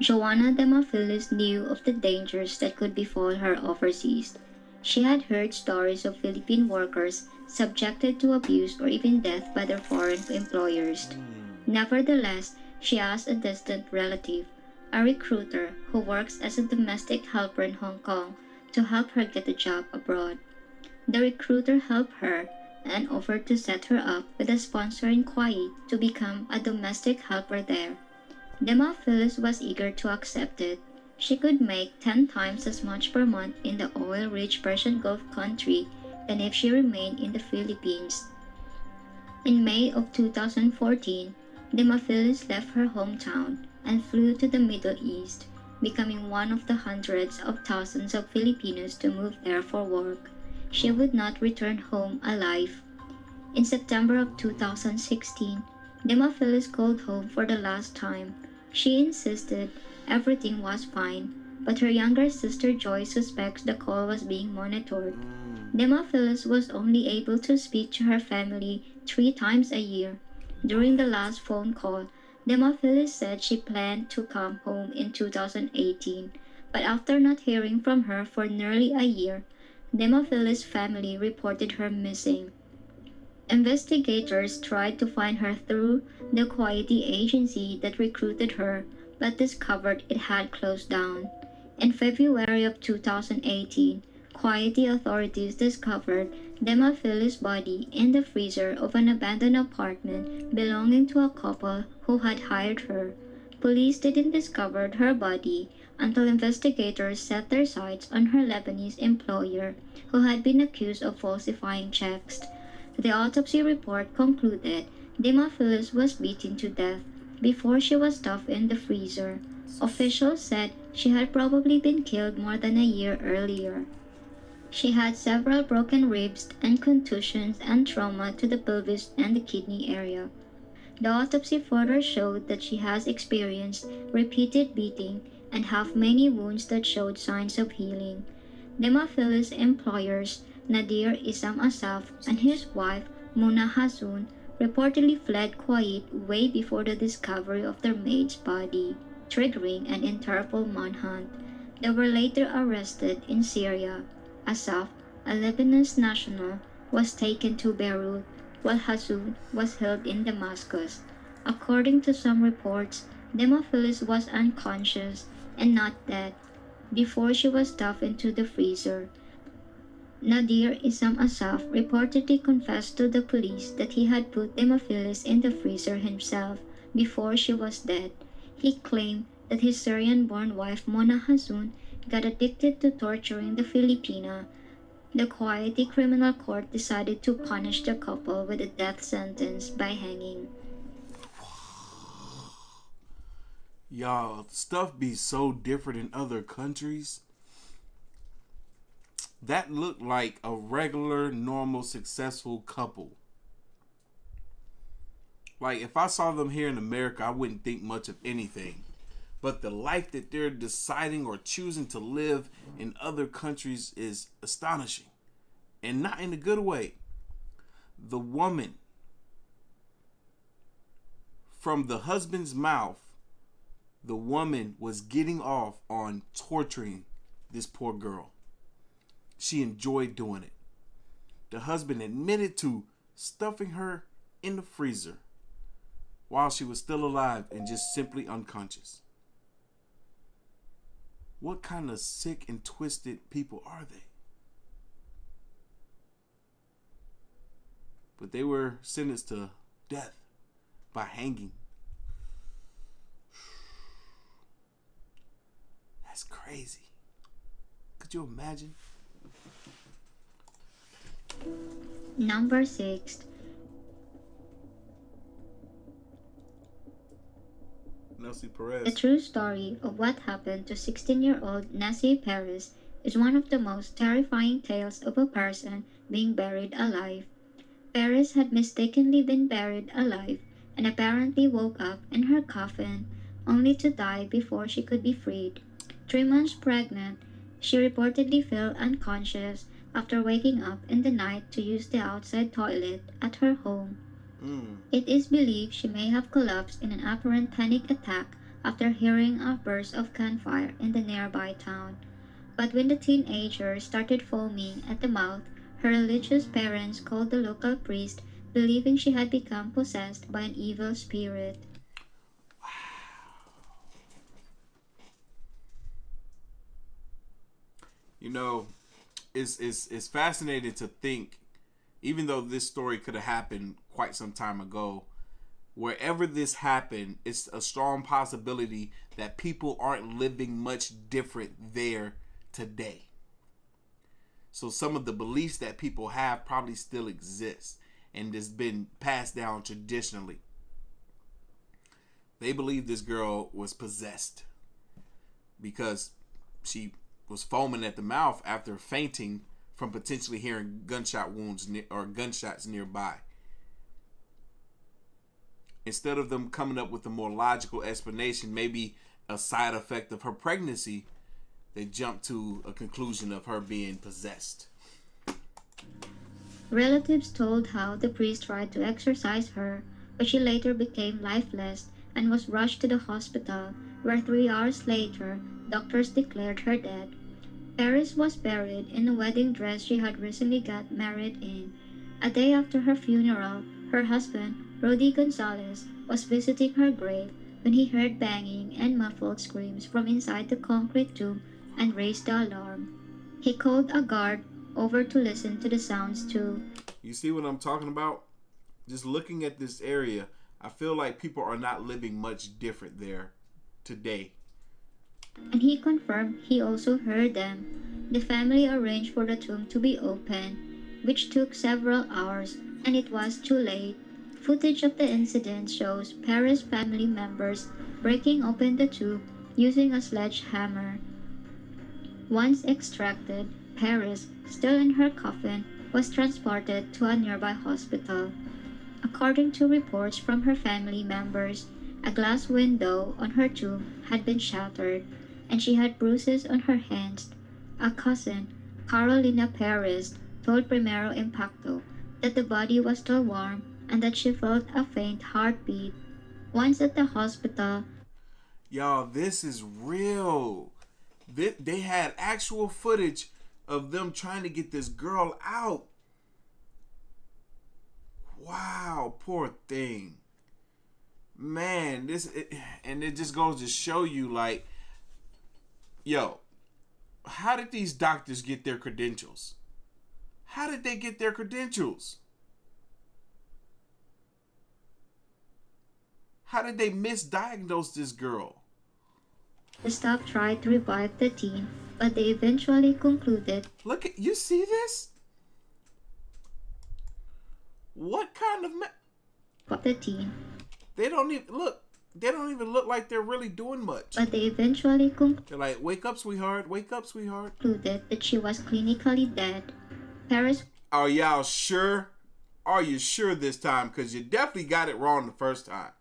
Joanna Demafilis knew of the dangers that could befall her overseas. She had heard stories of Philippine workers subjected to abuse or even death by their foreign employers. Nevertheless, she asked a distant relative, a recruiter who works as a domestic helper in Hong Kong, to help her get a job abroad. The recruiter helped her and offered to set her up with a sponsor in Kuwait to become a domestic helper there. Dema Phyllis was eager to accept it. She could make 10 times as much per month in the oil-rich Persian Gulf country than if she remained in the Philippines. In May of 2014, Dema Phyllis left her hometown and flew to the Middle East, becoming one of the hundreds of thousands of Filipinos to move there for work. She would not return home alive. In September of 2016, Dema Phyllis called home for the last time. She insisted everything was fine, but her younger sister Joy suspects the call was being monitored. Dema Phyllis was only able to speak to her family 3 times a year. During the last phone call, Dema Phyllis said she planned to come home in 2018, but after not hearing from her for nearly a year, Dema Phyllis' family reported her missing. Investigators tried to find her through the Kuwaiti agency that recruited her, but discovered it had closed down. In February of 2018, Kuwaiti authorities discovered Dema Phyllis' body in the freezer of an abandoned apartment belonging to a couple who had hired her. Police didn't discover her body until investigators set their sights on her Lebanese employer, who had been accused of falsifying checks. The autopsy report concluded Dema Phyllis was beaten to death before she was stuffed in the freezer. Officials said she had probably been killed more than a year earlier. She had several broken ribs and contusions and trauma to the pelvis and the kidney area. The autopsy further showed that she has experienced repeated beating and have many wounds that showed signs of healing. Dema Phyllis' employers, Nadir Isam Asaf and his wife, Muna Hazoun, reportedly fled Kuwait way before the discovery of their maid's body, triggering an Interpol manhunt. They were later arrested in Syria. Asaf, a Lebanese national, was taken to Beirut, while Hazoun was held in Damascus. According to some reports, Dema Phyllis was unconscious and not dead before she was stuffed into the freezer. Nadir Isam Asaf reportedly confessed to the police that he had put Dema Phyllis in the freezer himself before she was dead. He claimed that his Syrian-born wife Mona Hazoun got addicted to torturing the Filipina. The Kuwaiti criminal court decided to punish the couple with a death sentence by hanging. Y'all, stuff be so different in other countries. That looked like a regular, normal, successful couple. Like, if I saw them here in America, I wouldn't think much of anything. But the life that they're deciding or choosing to live in other countries is astonishing. And not in a good way. The woman, from the husband's mouth, the woman was getting off on torturing this poor girl. She enjoyed doing it. The husband admitted to stuffing her in the freezer while she was still alive and just simply unconscious. What kind of sick and twisted people are they? But they were sentenced to death by hanging. That's crazy. Could you imagine? Number 6. Nelsie Perez. The true story of what happened to 16-year-old Nessie Perez is one of the most terrifying tales of a person being buried alive. Perez had mistakenly been buried alive and apparently woke up in her coffin only to die before she could be freed. 3 months pregnant, She reportedly fell unconscious after waking up in the night to use the outside toilet at her home. It is believed she may have collapsed in an apparent panic attack after hearing a burst of gunfire in the nearby town. But when the teenager started foaming at the mouth, her religious parents called the local priest, believing she had become possessed by an evil spirit. You know, it's fascinating to think, even though this story could have happened quite some time ago, wherever this happened, it's a strong possibility that people aren't living much different there today. So some of the beliefs that people have probably still exist and has been passed down traditionally. They believe this girl was possessed because she was foaming at the mouth after fainting from potentially hearing gunshot wounds or gunshots nearby. Instead of them coming up with a more logical explanation, maybe a side effect of her pregnancy, they jumped to a conclusion of her being possessed. Relatives told how the priest tried to exorcise her, but she later became lifeless and was rushed to the hospital, where 3 hours later, doctors declared her dead. Paris was buried in a wedding dress she had recently got married in. A day after her funeral, her husband, Rody Gonzalez, was visiting her grave when he heard banging and muffled screams from inside the concrete tomb and raised the alarm. He called a guard over to listen to the sounds too. You see what I'm talking about? Just looking at this area, I feel like people are not living much different there today. And he confirmed he also heard them. The family arranged for the tomb to be opened, which took several hours, and it was too late. Footage of the incident shows Paris family members breaking open the tomb using a sledgehammer. Once extracted, Paris, still in her coffin, was transported to a nearby hospital. According to reports from her family members, a glass window on her tomb had been shattered, and she had bruises on her hands. A cousin, Carolina Paris, told Primero Impacto that the body was still warm and that she felt a faint heartbeat. Once at the hospital, y'all, this is real. They had actual footage of them trying to get this girl out. Wow, poor thing. Man, and it just goes to show you, like, yo, how did these doctors get their credentials? How did they get their credentials? How did they misdiagnose this girl? the staff tried to revive the teen, but they eventually concluded. Look at, you see this? What kind of The teen. They don't even look. They don't even look like they're really doing much. But they eventually They're like, wake up, sweetheart. Wake up, sweetheart. concluded that she was clinically dead. Paris Are y'all sure? Are you sure this time? Because you definitely got it wrong the first time.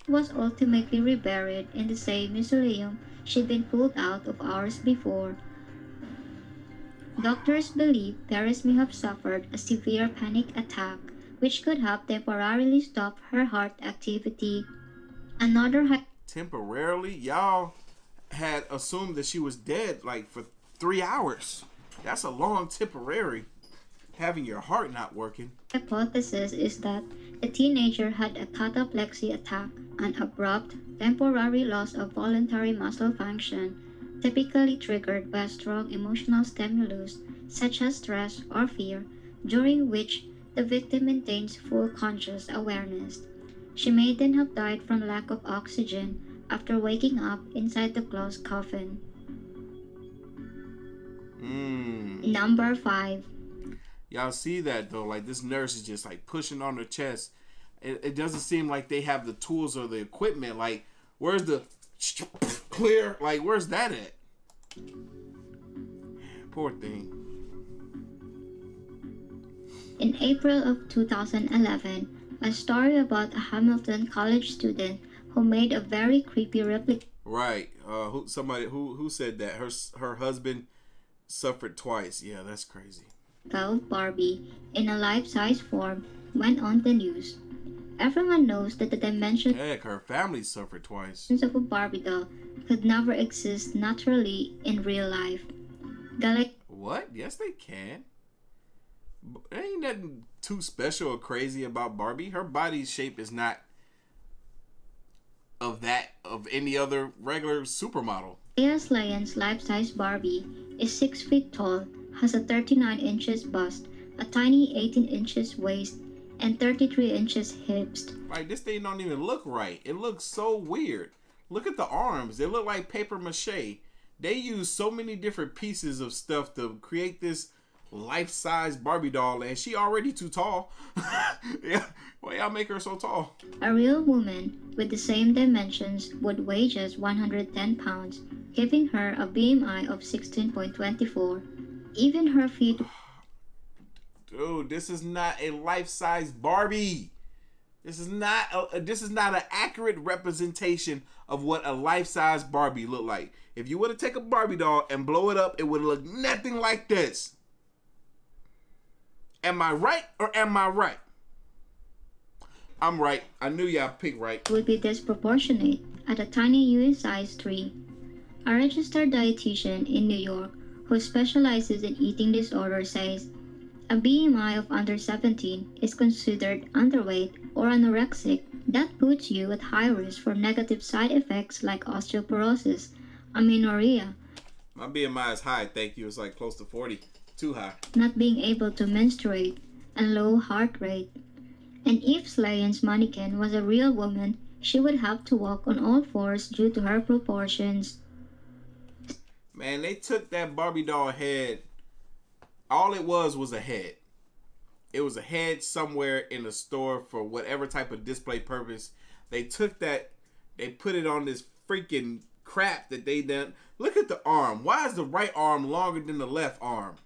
was ultimately reburied in the same mausoleum she'd been pulled out of hours before. Doctors believe Paris may have suffered a severe panic attack, which could have temporarily stopped her heart activity. Temporarily? Y'all had assumed that she was dead like for 3 hours. That's a long temporary. Having your heart not working. Hypothesis is that the teenager had a cataplexy attack, an abrupt, temporary loss of voluntary muscle function, typically triggered by a strong emotional stimulus such as stress or fear, during which the victim maintains full conscious awareness. She may then have died from lack of oxygen after waking up inside the closed coffin. Number 5. Y'all see that though? Like, this nurse is just like pushing on her chest. It doesn't seem like they have the tools or the equipment. Like, where's the clear? Like, where's that at? Poor thing. In April of 2011, a story about a Hamilton College student who made a very creepy replica. Right. Who said that? Her husband suffered twice. Yeah, that's crazy. Of Barbie in a life-size form went on the news. Everyone knows that the dimensions Heck, her family suffered twice. of a Barbie doll could never exist naturally in real life. What? Yes, they can. Ain't nothing too special or crazy about Barbie. Her body shape is not of any other regular supermodel. Leah Slayton's life-size Barbie is 6 feet tall, has a 39 inches bust, a tiny 18 inches waist, and 33 inches hips. Like, this thing don't even look right. It looks so weird. Look at the arms. They look like paper mache. They use so many different pieces of stuff to create this life-size Barbie doll, and she already too tall. Yeah, why y'all make her so tall? A real woman with the same dimensions would weigh just 110 pounds, giving her a BMI of 16.24. Even her feet... Dude, this is not a life-size Barbie. This is not an accurate representation of what a life-size Barbie look like. If you were to take a Barbie doll and blow it up, it would look nothing like this. Am I right or am I right? I'm right. I knew y'all picked right. Would be disproportionate at a tiny US size 3. A registered dietitian in New York who specializes in eating disorders says a BMI of under 17 is considered underweight or anorexic. That puts you at high risk for negative side effects like osteoporosis, amenorrhea. My BMI is high, thank you. It's like close to 40. Too high. Not being able to menstruate, and low heart rate. And if Slayton's mannequin was a real woman, she would have to walk on all fours due to her proportions. Man, they took that Barbie doll head. All it was a head. It was a head somewhere in a store for whatever type of display purpose. They took that, they put it on this freaking crap that they done. Look at the arm. Why is the right arm longer than the left arm?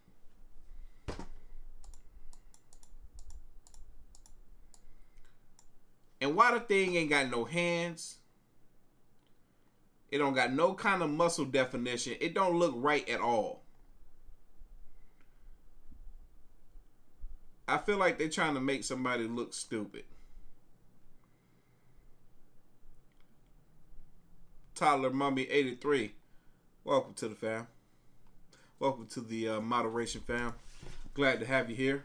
And why the thing ain't got no hands? It don't got no kind of muscle definition. It don't look right at all. I feel like they're trying to make somebody look stupid. Toddler Mummy 83. Welcome to the fam. Welcome to the moderation fam. Glad to have you here.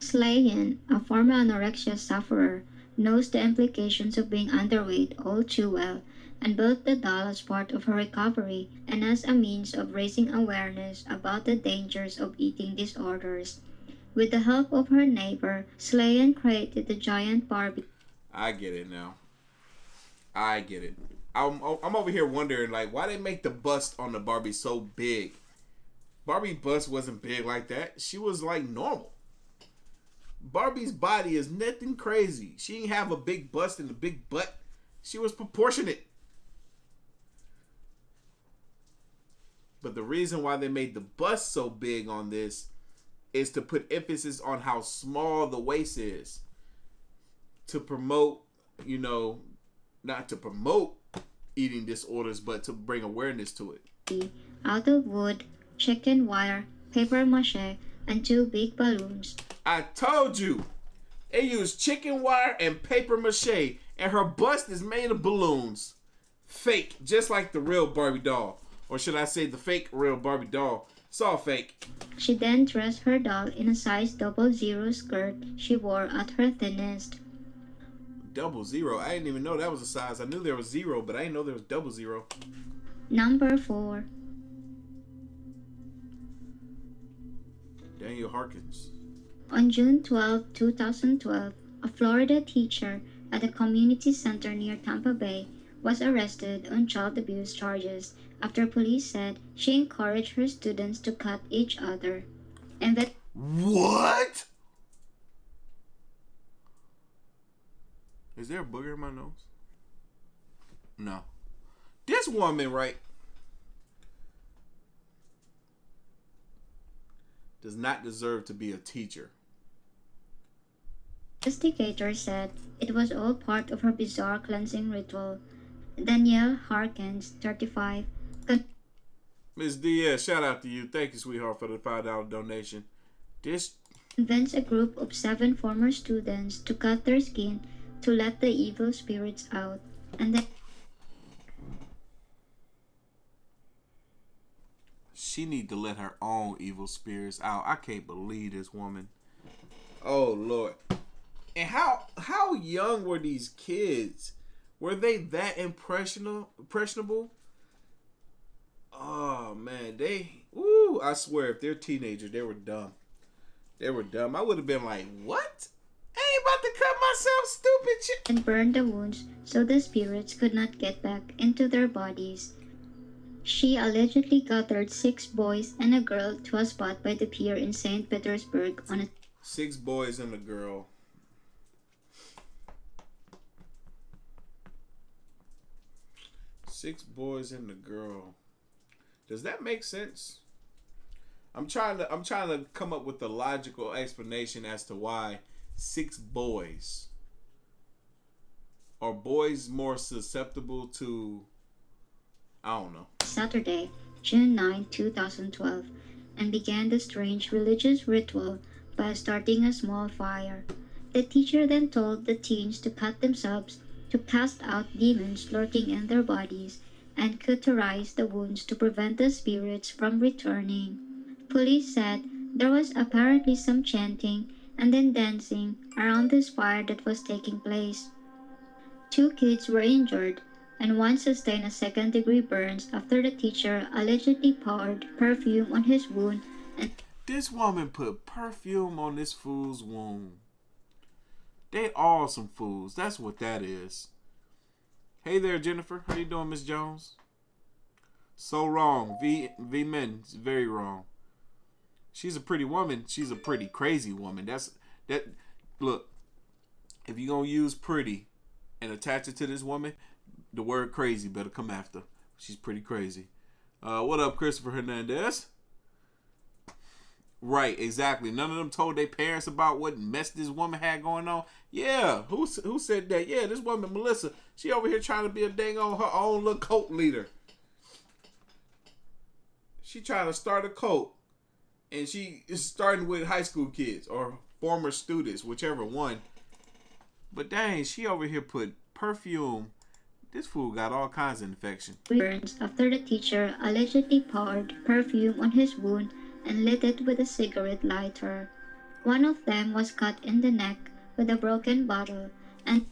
Slayton, a former anorexia sufferer, knows the implications of being underweight all too well and built the doll as part of her recovery and as a means of raising awareness about the dangers of eating disorders. With the help of her neighbor, Slayton created the giant Barbie. I get it now. I get it. I'm over here wondering, like, why they make the bust on the Barbie so big? Barbie bust wasn't big like that. She was like normal. Barbie's body is nothing crazy. She didn't have a big bust and a big butt. She was proportionate. But the reason why they made the bust so big on this is to put emphasis on how small the waist is. To promote, you know, not to promote eating disorders, but to bring awareness to it. Out of wood, chicken wire, paper mache, and 2 big balloons. I told you. They use chicken wire and paper mache, and her bust is made of balloons. Fake, just like the real Barbie doll. Or should I say the fake real Barbie doll. It's all fake. She then dressed her doll in a size 00 skirt she wore at her thinnest. 00? I didn't even know that was a size. I knew there was 0, but I didn't know there was 00. Number 4. Daniel Harkins. On June 12, 2012, a Florida teacher at a community center near Tampa Bay was arrested on child abuse charges after police said she encouraged her students to cut each other. And What? Is there a booger in my nose? No. This woman, right, does not deserve to be a teacher. Investigators said it was all part of her bizarre cleansing ritual. Danielle Harkins, 35, Miss Diaz, shout out to you. Thank you, sweetheart, for the $5 donation. This convinced a group of 7 former students to cut their skin to let the evil spirits out, and then she need to let her own evil spirits out. I can't believe this woman. Oh Lord. And how young were these kids? Were they that impressionable? Oh man, I swear if they're teenagers, they were dumb. They were dumb. I would have been like, what? I ain't about to cut myself, stupid shit. and burned the wounds so the spirits could not get back into their bodies. She allegedly gathered 6 boys and a girl to a spot by the pier in St. Petersburg on a 6 boys and a girl. Six boys and a girl. Does that make sense? I'm trying to come up with a logical explanation as to why 6 boys. Are boys more susceptible to, I don't know. Saturday, June 9, 2012, and began the strange religious ritual by starting a small fire. The teacher then told the teens to cut themselves to cast out demons lurking in their bodies and cauterize the wounds to prevent the spirits from returning. Police said there was apparently some chanting and then dancing around this fire that was taking place. 2 kids were injured, and one sustained a 2nd-degree burns after the teacher allegedly poured perfume on his wound. And this woman put perfume on this fool's wound. They all some fools. That's what that is. Hey there, Jennifer. How you doing, Miss Jones? So wrong. V Men is very wrong. She's a pretty woman. She's a pretty crazy woman. That. Look, if you're gonna use pretty and attach it to this woman, the word crazy better come after. She's pretty crazy. What up, Christopher Hernandez? Right, exactly. None of them told their parents about what mess this woman had going on. Yeah, who said that? Yeah, this woman, Melissa. She over here trying to be a dang on her own little cult leader. She trying to start a cult. And she is starting with high school kids or former students, whichever one. But dang, she over here put perfume. This fool got all kinds of infection. Burns after the teacher allegedly poured perfume on his wound and lit it with a cigarette lighter. One of them was cut in the neck with a broken bottle, and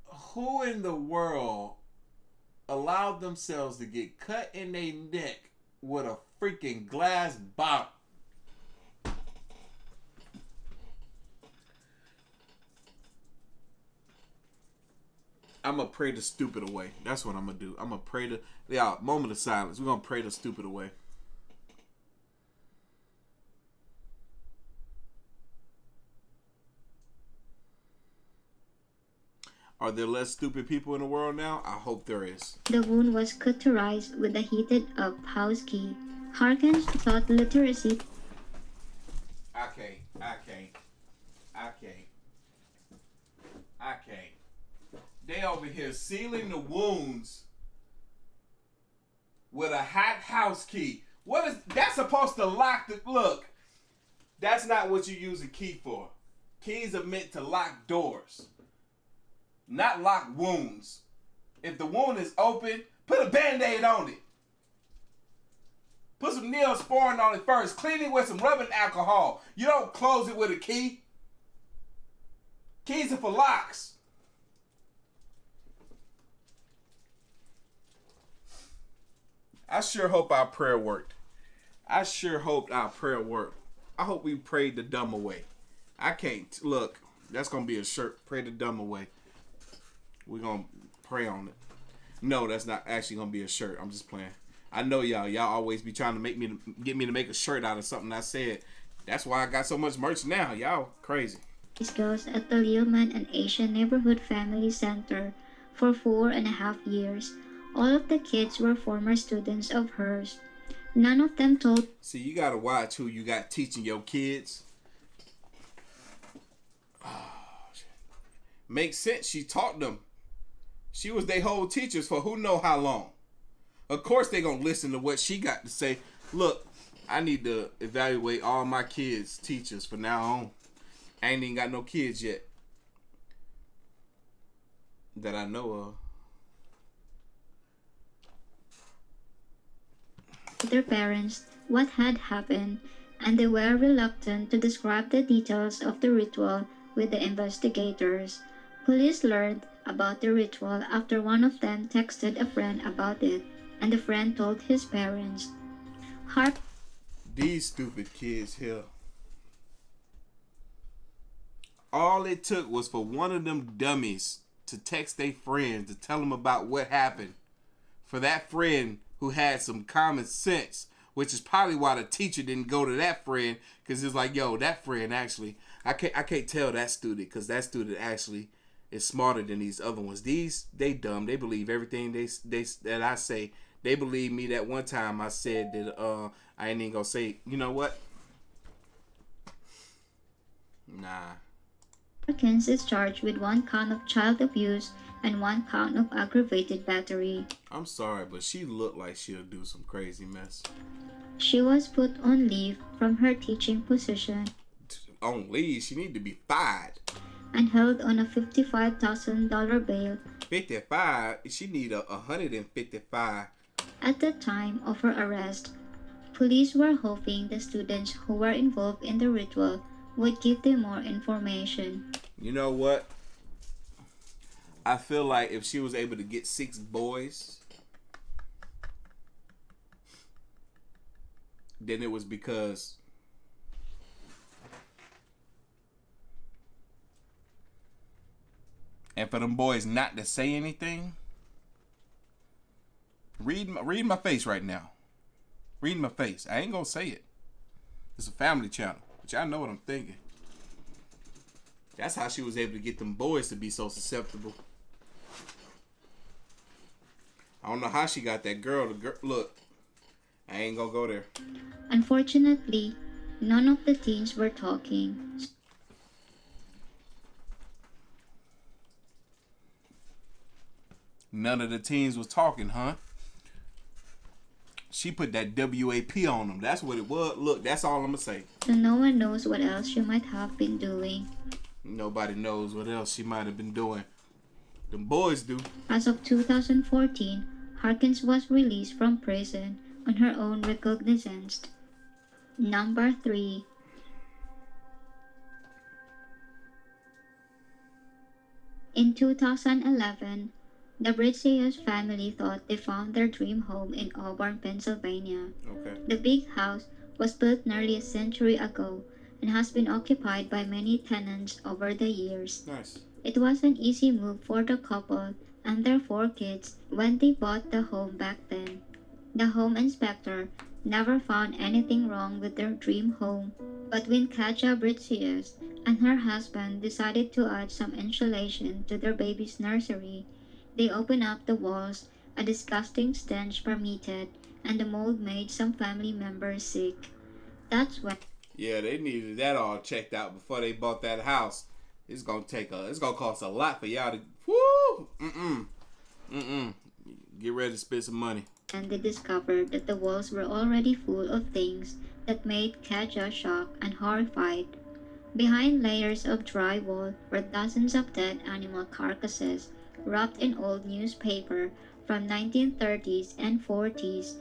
who in the world allowed themselves to get cut in their neck with a freaking glass bottle? I'm going to pray the stupid away. That's what I'm going to do. I'm going to pray the... Yeah, moment of silence. We're going to pray the stupid away. Are there less stupid people in the world now? I hope there is. The wound was cauterized with a heated up house key. Harkins taught literacy. I can't. They over here sealing the wounds with a hot house key. What is that's supposed to lock the look? That's not what you use a key for. Keys are meant to lock doors, not lock wounds. If the wound is open, put a band-aid on it. Put some Neosporin on it first. Clean it with some rubbing alcohol. You don't close it with a key. Keys are for locks. I sure hope our prayer worked. I hope we prayed the dumb away. I can't. Look, that's going to be a shirt. Pray the dumb away. We're going to pray on it. No, that's not actually going to be a shirt. I'm just playing. I know y'all. Y'all always be trying to get me to make a shirt out of something I said. That's why I got so much merch now. Y'all crazy. Girls at the Lealman and Asian Neighborhood Family Center for 4.5 years. All of the kids were former students of hers. None of them told. See, you gotta watch who you got teaching your kids. Makes sense. She taught them. She was their whole teachers for who know how long. Of course they gonna listen to what she got to say. Look, I need to evaluate all my kids' teachers from now on. I ain't even got no kids yet that I know of. Their parents what had happened, and they were reluctant to describe the details of the ritual with the investigators. Police learned about the ritual after one of them texted a friend about it, and the friend told his parents. These stupid kids here. All it took was for one of them dummies to text their friends to tell them about what happened. For that friend who had some common sense, which is probably why the teacher didn't go to that friend, because it's like, yo, that friend actually, I can't tell that student, because that student actually is smarter than these other ones. These, they dumb. They believe everything that I say. They believe me that one time I said that I ain't even gonna say, you know what? Nah. Artofkickz is charged with 1 count of child abuse and 1 count of aggravated battery. I'm sorry, but she looked like she'll do some crazy mess. She was put on leave from her teaching position. On leave? She need to be fired. And held on a $55,000 bail. 55? She need a 155. At the time of her arrest, police were hoping the students who were involved in the ritual would give them more information. You know what? I feel like if she was able to get 6 boys, then it was because and for them boys not to say anything. Read my face right now. Read my face. I ain't gonna say it. It's a family channel, but y'all know what I'm thinking. That's how she was able to get them boys to be so susceptible. I don't know how she got that girl. Look, I ain't gonna go there. Unfortunately, none of the teens were talking. None of the teens was talking, huh? She put that WAP on them. That's what it was. Look, that's all I'm gonna say. So no one knows what else she might have been doing. Nobody knows what else she might have been doing. Them boys do. As of 2014, Harkins was released from prison on her own recognizance. Number 3. In 2011, the Bridges family thought they found their dream home in Auburn, Pennsylvania. Okay. The big house was built nearly a century ago and has been occupied by many tenants over the years. Nice. It was an easy move for the couple and their 4 kids when they bought the home back then. The home inspector never found anything wrong with their dream home, but when Katja Bridges and her husband decided to add some insulation to their baby's nursery, they opened up the walls, a disgusting stench permeated, and the mold made some family members sick. That's when... Yeah, they needed that all checked out before they bought that house. It's gonna cost a lot for y'all to... Woo! Get ready to spend some money. And they discovered that the walls were already full of things that made Katja shocked and horrified. Behind layers of drywall were dozens of dead animal carcasses wrapped in old newspaper from 1930s and 40s.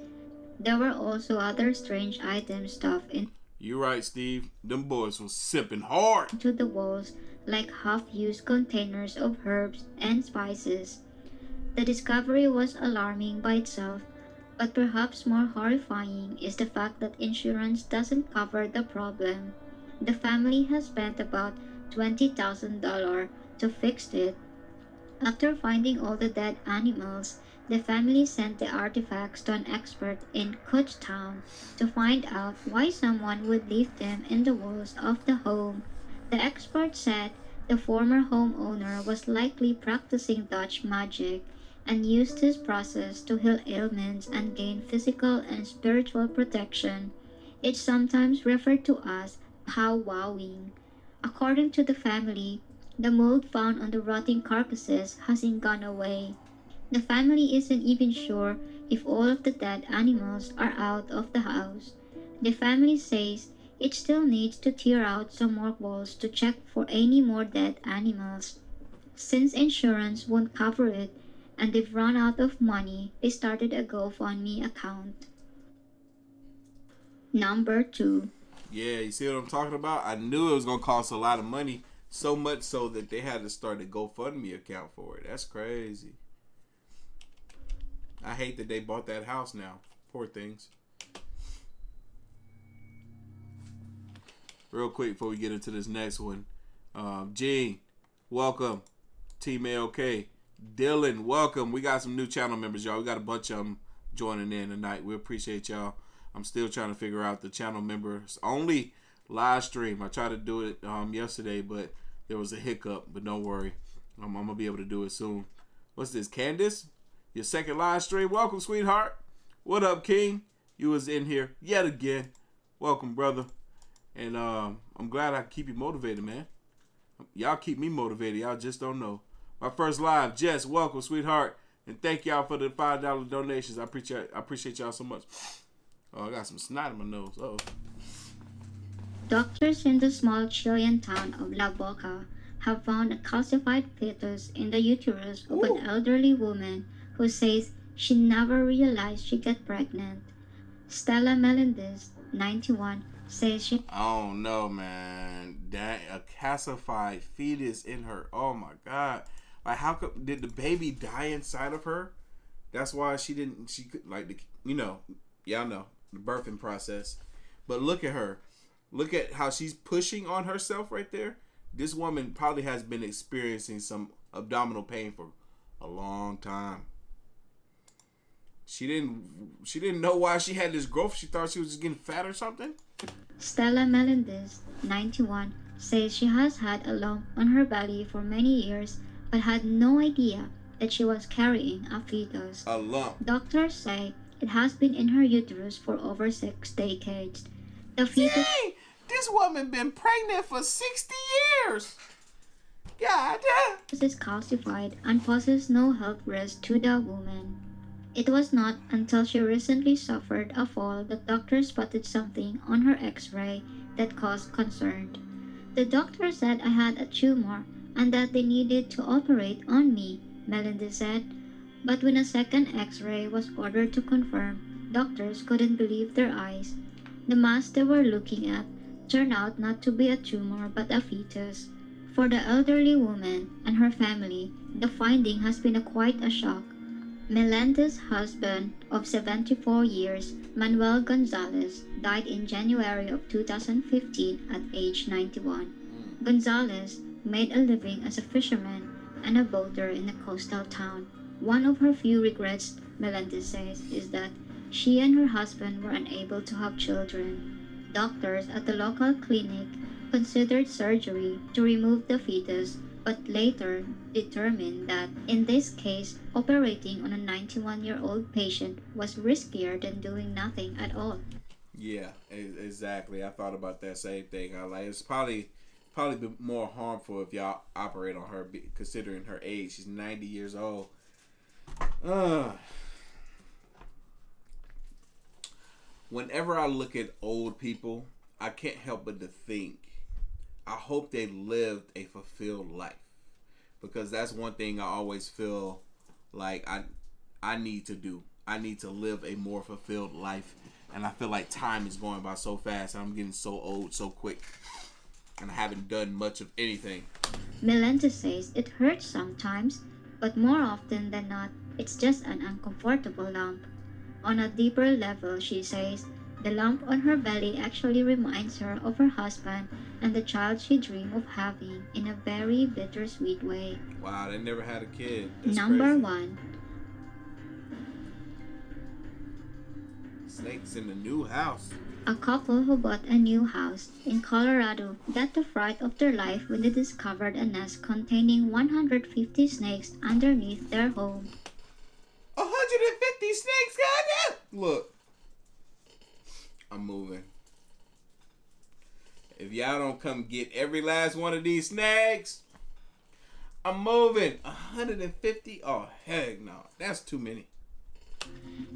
There were also other strange items stuffed in. You right, Steve. Them boys was sipping hard. To the walls like half-used containers of herbs and spices. The discovery was alarming by itself, but perhaps more horrifying is the fact that insurance doesn't cover the problem. The family has spent about $20,000 to fix it. After finding all the dead animals, the family sent the artifacts to an expert in Kutztown to find out why someone would leave them in the walls of the home. The expert said the former homeowner was likely practicing Dutch magic, and used this process to heal ailments and gain physical and spiritual protection. It's sometimes referred to as powwowing. According to the family, the mold found on the rotting carcasses hasn't gone away. The family isn't even sure if all of the dead animals are out of the house. The family says it still needs to tear out some more walls to check for any more dead animals. Since insurance won't cover it and they've run out of money, they started a GoFundMe account. Number 2. Yeah, you see what I'm talking about? I knew it was going to cost a lot of money, so much so that they had to start a GoFundMe account for it. That's crazy. I hate that they bought that house now. Poor things. Real quick before we get into this next one. Gene, welcome. Team AOK. Dylan, welcome. We got some new channel members, y'all. We got a bunch of them joining in tonight. We appreciate y'all. I'm still trying to figure out the channel members only live stream. I tried to do it yesterday, but there was a hiccup. But don't worry. I'm going to be able to do it soon. What's this, Candace? Your second live stream. Welcome, sweetheart. What up, King? You was in here yet again. Welcome, brother. And I'm glad I can keep you motivated, man. Y'all keep me motivated. Y'all just don't know. My first live, Jess, welcome, sweetheart. And thank y'all for the $5 donations. I appreciate y'all so much. Oh, I got some snot in my nose. Uh-oh. Doctors in the small Chilean town of La Boca have found a calcified fetus in the uterus of an elderly woman who says she never realized she got pregnant. Stella Melendez, 91, says she... Oh no, man. That a calcified fetus in her. Oh my God. Like, how could, did the baby die inside of her? That's why she could, like, y'all know, the birthing process. But look at her. Look at how she's pushing on herself right there. This woman probably has been experiencing some abdominal pain for a long time. She didn't know why she had this growth. She thought she was just getting fat or something. Stella Melendez, 91, says she has had a lump on her belly for many years but had no idea that she was carrying a fetus. A lump. Doctors say it has been in her uterus for over 6 decades. The fetus... Dang! This woman been pregnant for 60 years! God damn! This is calcified and poses no health risk to the woman. It was not until she recently suffered a fall that doctors spotted something on her x-ray that caused concern. The doctor said I had a tumor and that they needed to operate on me, Melendez said. But when a second x-ray was ordered to confirm, doctors couldn't believe their eyes. The mass they were looking at turned out not to be a tumor but a fetus. For the elderly woman and her family, the finding has been quite a shock. Melendez's husband of 74 years, Manuel Gonzalez, died in January of 2015 at age 91. Gonzalez made a living as a fisherman and a boater in a coastal town. One of her few regrets, Melendez says, is that she and her husband were unable to have children. Doctors at the local clinic considered surgery to remove the fetus, but later determined that in this case, operating on a 91-year-old patient was riskier than doing nothing at all. Yeah, exactly. I thought about that same thing. It's probably be more harmful if y'all operate on her, considering her age. She's 90 years old. Whenever I look at old people, I can't help but to think, I hope they lived a fulfilled life, because that's one thing I always feel like I need to do. I need to live a more fulfilled life, and I feel like time is going by so fast and I'm getting so old so quick, and I haven't done much of anything. Melendez says it hurts sometimes, but more often than not, it's just an uncomfortable lump. On a deeper level, she says, the lump on her belly actually reminds her of her husband and the child she dreamed of having in a very bittersweet way. Wow, they never had a kid. That's Number crazy. 1. Snakes in the new house. A couple who bought a new house in Colorado got the fright of their life when they discovered a nest containing 150 snakes underneath their home. Look, I'm moving. If y'all don't come get every last one of these snacks, I'm moving. 150? Oh, heck no. That's too many.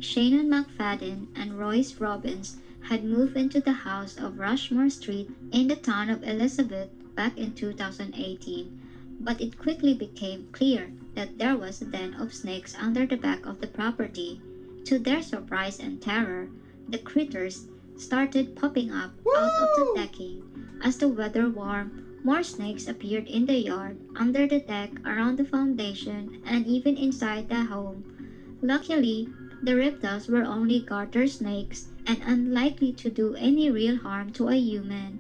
Shannon McFadden and Royce Robbins had moved into the house of Rushmore Street in the town of Elizabeth back in 2018, but it quickly became clear that there was a den of snakes under the back of the property. To their surprise and terror, the critters started popping up out of the decking. As the weather warmed, more snakes appeared in the yard, under the deck, around the foundation, and even inside the home. Luckily, the reptiles were only garter snakes and unlikely to do any real harm to a human.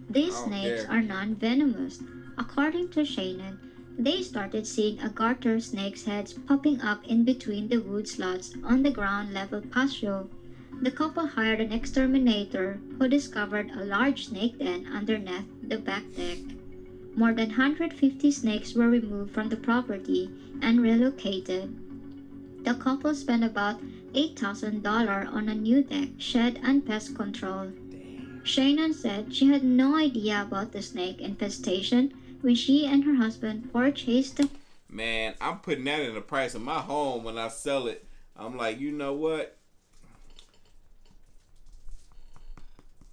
These snakes are non-venomous. According to Shannon, they started seeing a garter snake's heads popping up in between the wood slots on the ground level patio. The couple hired an exterminator who discovered a large snake den underneath the back deck. More than 150 snakes were removed from the property and relocated. The couple spent about $8,000 on a new deck, shed, and pest control. Shannon said she had no idea about the snake infestation when she and her husband purchased the... Man, I'm putting that in the price of my home when I sell it. I'm like, you know what?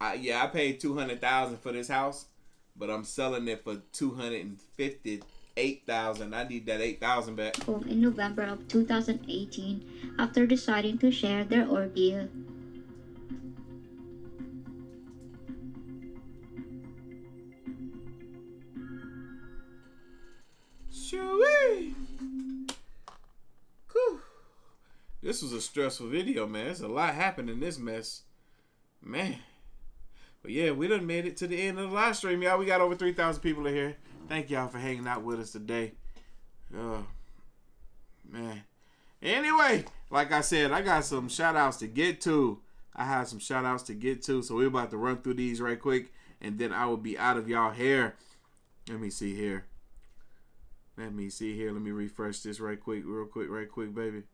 I paid $200,000 for this house, but I'm selling it for $258,000. I need that $8,000 back. In November of 2018 after deciding to share their ordeal. Shoo-wee. Whew. This was a stressful video, man. There's a lot happened in this mess. Man. But yeah, we done made it to the end of the live stream, y'all. We got over 3,000 people in here. Thank y'all for hanging out with us today. Man. Anyway, like I said, I got some shout outs to get to. So we're about to run through these right quick, and then I will be out of y'all hair. Let me see here. Let me refresh this right quick, baby.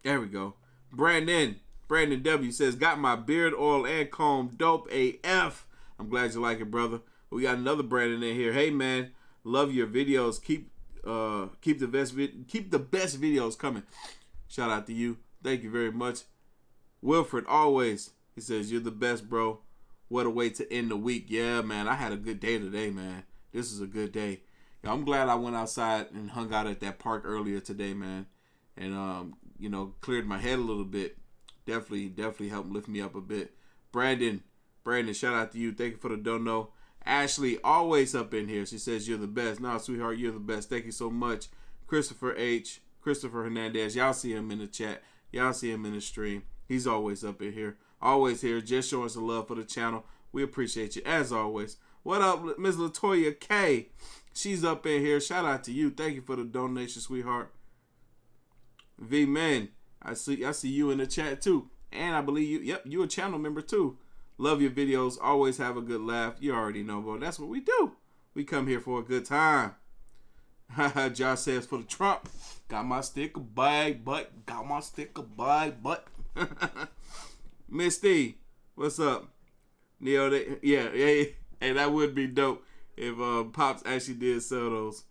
There we go. Brandon W says, got my beard oil and comb dope AF. I'm glad you like it, brother. We got another Brandon in here. Hey man, love your videos. Keep the best videos coming. Shout out to you. Thank you very much. Wilfred always. He says, you're the best, bro. What a way to end the week. Yeah, man. I had a good day today, man. This is a good day. Yeah, I'm glad I went outside and hung out at that park earlier today, man. And cleared my head a little bit. Definitely helped lift me up a bit. Brandon, shout out to you. Thank you for the dono. Ashley, always up in here. She says, you're the best. No, sweetheart, you're the best. Thank you so much. Christopher Hernandez. Y'all see him in the chat. Y'all see him in the stream. He's always up in here. Always here. Just showing some love for the channel. We appreciate you as always. What up, Miss Latoya K? She's up in here. Shout out to you. Thank you for the donation, sweetheart. V-Man. I see you in the chat too. And I believe you a channel member too. Love your videos. Always have a good laugh. You already know, bro. That's what we do. We come here for a good time. Josh says for the Trump. Got my sticker by butt. Misty, what's up? Neo, hey, that would be dope if Pops actually did sell those.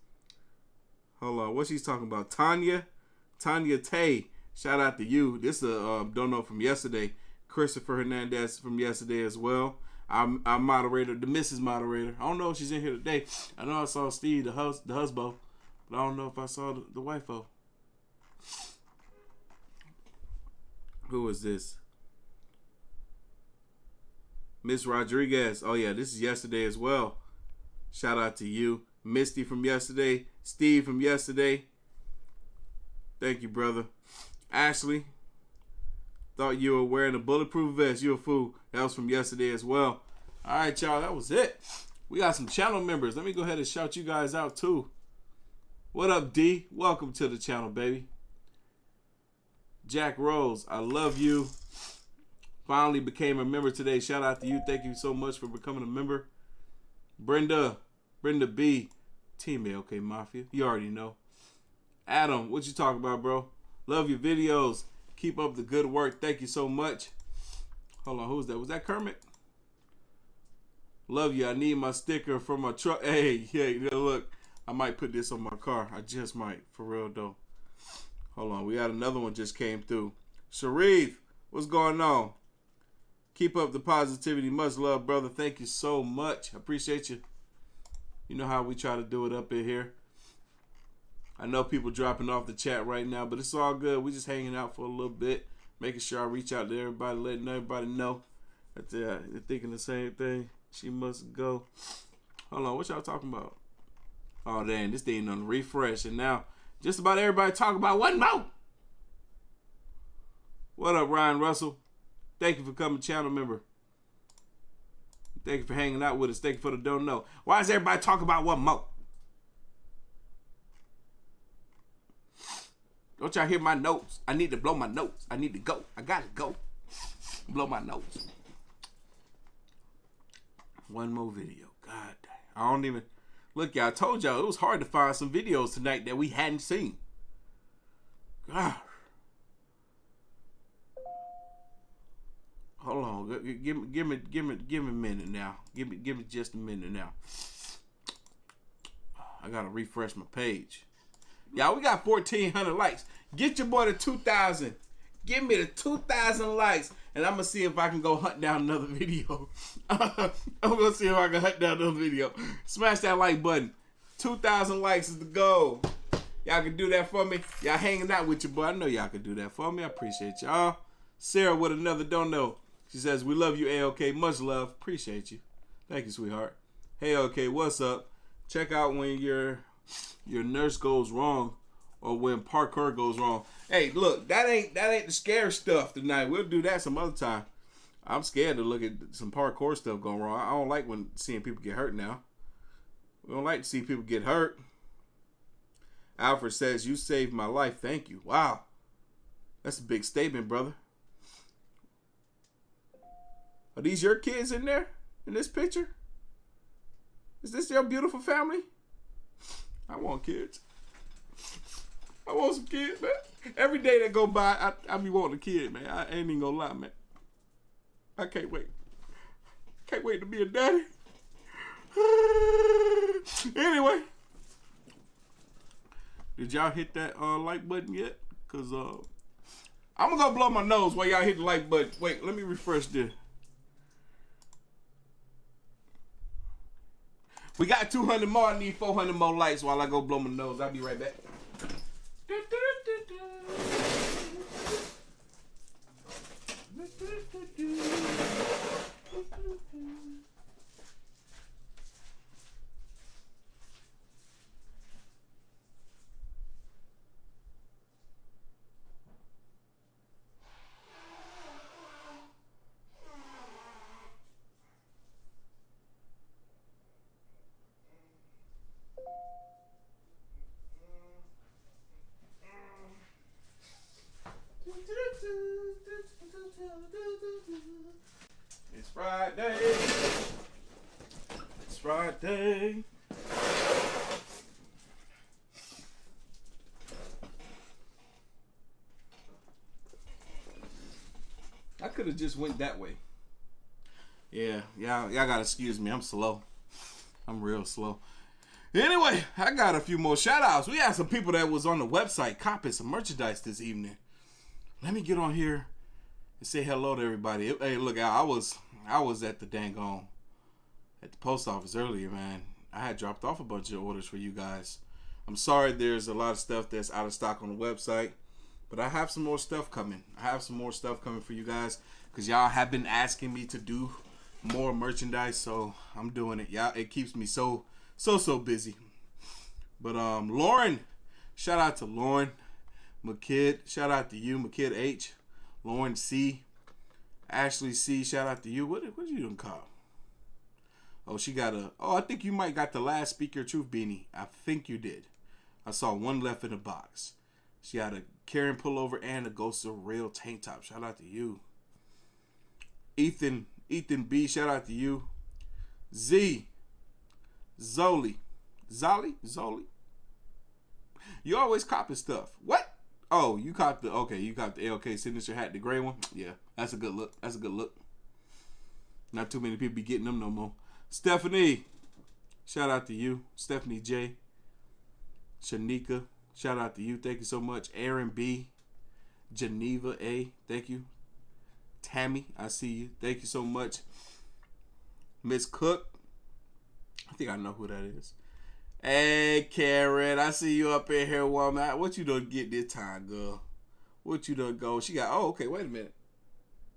Hold on, what she's talking about? Tanya Tay. Shout out to you. This is a dono from yesterday. Christopher Hernandez from yesterday as well. Our moderator, the Mrs. Moderator. I don't know if she's in here today. I know I saw Steve, the husband, but I don't know if I saw the wifo. Who is this? Miss Rodriguez. Oh yeah, this is yesterday as well. Shout out to you. Misty from yesterday. Steve from yesterday. Thank you, brother. Ashley, thought you were wearing a bulletproof vest. You a fool. That was from yesterday as well. All right, y'all. That was it. We got some channel members. Let me go ahead and shout you guys out, too. What up, D? Welcome to the channel, baby. Jack Rose, I love you. Finally became a member today. Shout out to you. Thank you so much for becoming a member. Brenda B. Team AOK Mafia. You already know. Adam, what you talking about, bro? Love your videos. Keep up the good work. Thank you so much. Hold on, who's that? Was that Kermit? Love you. I need my sticker for my truck. Hey, look. I might put this on my car. I just might. For real, though. Hold on. We got another one just came through. Sharif, what's going on? Keep up the positivity. Much love, brother. Thank you so much. I appreciate you. You know how we try to do it up in here. I know people dropping off the chat right now, but it's all good. We just hanging out for a little bit, making sure I reach out to everybody, letting everybody know that they're thinking the same thing. She must go. Hold on, what y'all talking about? Oh, dang, this thing on refresh, and now just about everybody talking about one more. What up, Ryan Russell? Thank you for coming, channel member. Thank you for hanging out with us. Thank you for the don't know. Why is everybody talking about one more? Don't y'all hear my notes? I need to blow my notes. I need to go. I gotta go. Blow my notes. One more video. God dang. I don't even... Look, y'all, I told y'all it was hard to find some videos tonight that we hadn't seen. God. Hold on. Give me a minute now. Give me just a minute now. I gotta refresh my page. Y'all, we got 1,400 likes. Get your boy to 2,000. Give me the 2,000 likes, and I'm gonna see if I can go hunt down another video. I'm gonna see if I can hunt down another video. Smash that like button. 2,000 likes is the goal. Y'all can do that for me. Y'all hanging out with your boy. I know y'all can do that for me. I appreciate y'all. Sarah with another don't know. She says, we love you, AOK. Much love. Appreciate you. Thank you, sweetheart. Hey, okay, what's up? Check out when your nurse goes wrong or when parkour goes wrong. Hey, look, that ain't the scary stuff tonight. We'll do that some other time. I'm scared to look at some parkour stuff going wrong. I don't like seeing people get hurt now. We don't like to see people get hurt. Alfred says, you saved my life. Thank you. Wow. That's a big statement, brother. Are these your kids in there? In this picture? Is this your beautiful family? I want kids. I want some kids, man. Every day that go by, I be wanting a kid, man. I ain't even gonna lie, man. I can't wait. Can't wait to be a daddy. Anyway. Did y'all hit that like button yet? Because I'm gonna go blow my nose while y'all hit the like button. Wait, let me refresh this. We got 200 more. I need 400 more likes while I go blow my nose. I'll be right back. It's Friday. It's Friday. I could have just went that way. Yeah, y'all gotta excuse me. I'm slow. I'm real slow. Anyway, I got a few more shout outs. We had some people that was on the website copping some merchandise this evening. Let me get on here and say hello to everybody. Hey, look, I was at the at the post office earlier, man. I had dropped off a bunch of orders for you guys. I'm sorry there's a lot of stuff that's out of stock on the website, but I have some more stuff coming. I have some more stuff coming for you guys because y'all have been asking me to do more merchandise, so I'm doing it. Y'all, it keeps me so busy. But Lauren, shout out to Lauren. McKid, shout out to you. McKid H. Lauren C. Ashley C. Shout out to you. What you doing, call? Oh, she got I think you might got the last Speak Your Truth beanie. I think you did. I saw one left in the box. She got a Karen pullover and a Ghost of Real tank top. Shout out to you. Ethan B. Shout out to you. Z. Zoli. You always copping stuff. What? Oh, you caught the AOK signature hat, the gray one. Yeah, that's a good look. That's a good look. Not too many people be getting them no more. Stephanie, shout out to you. Stephanie J. Shanika, shout out to you. Thank you so much. Aaron B. Geneva A. Thank you. Tammy, I see you. Thank you so much. Miss Cook. I think I know who that is. Hey, Karen, I see you up in here, woman. What you done get this time, girl? What you done go? She got, oh, okay, wait a minute.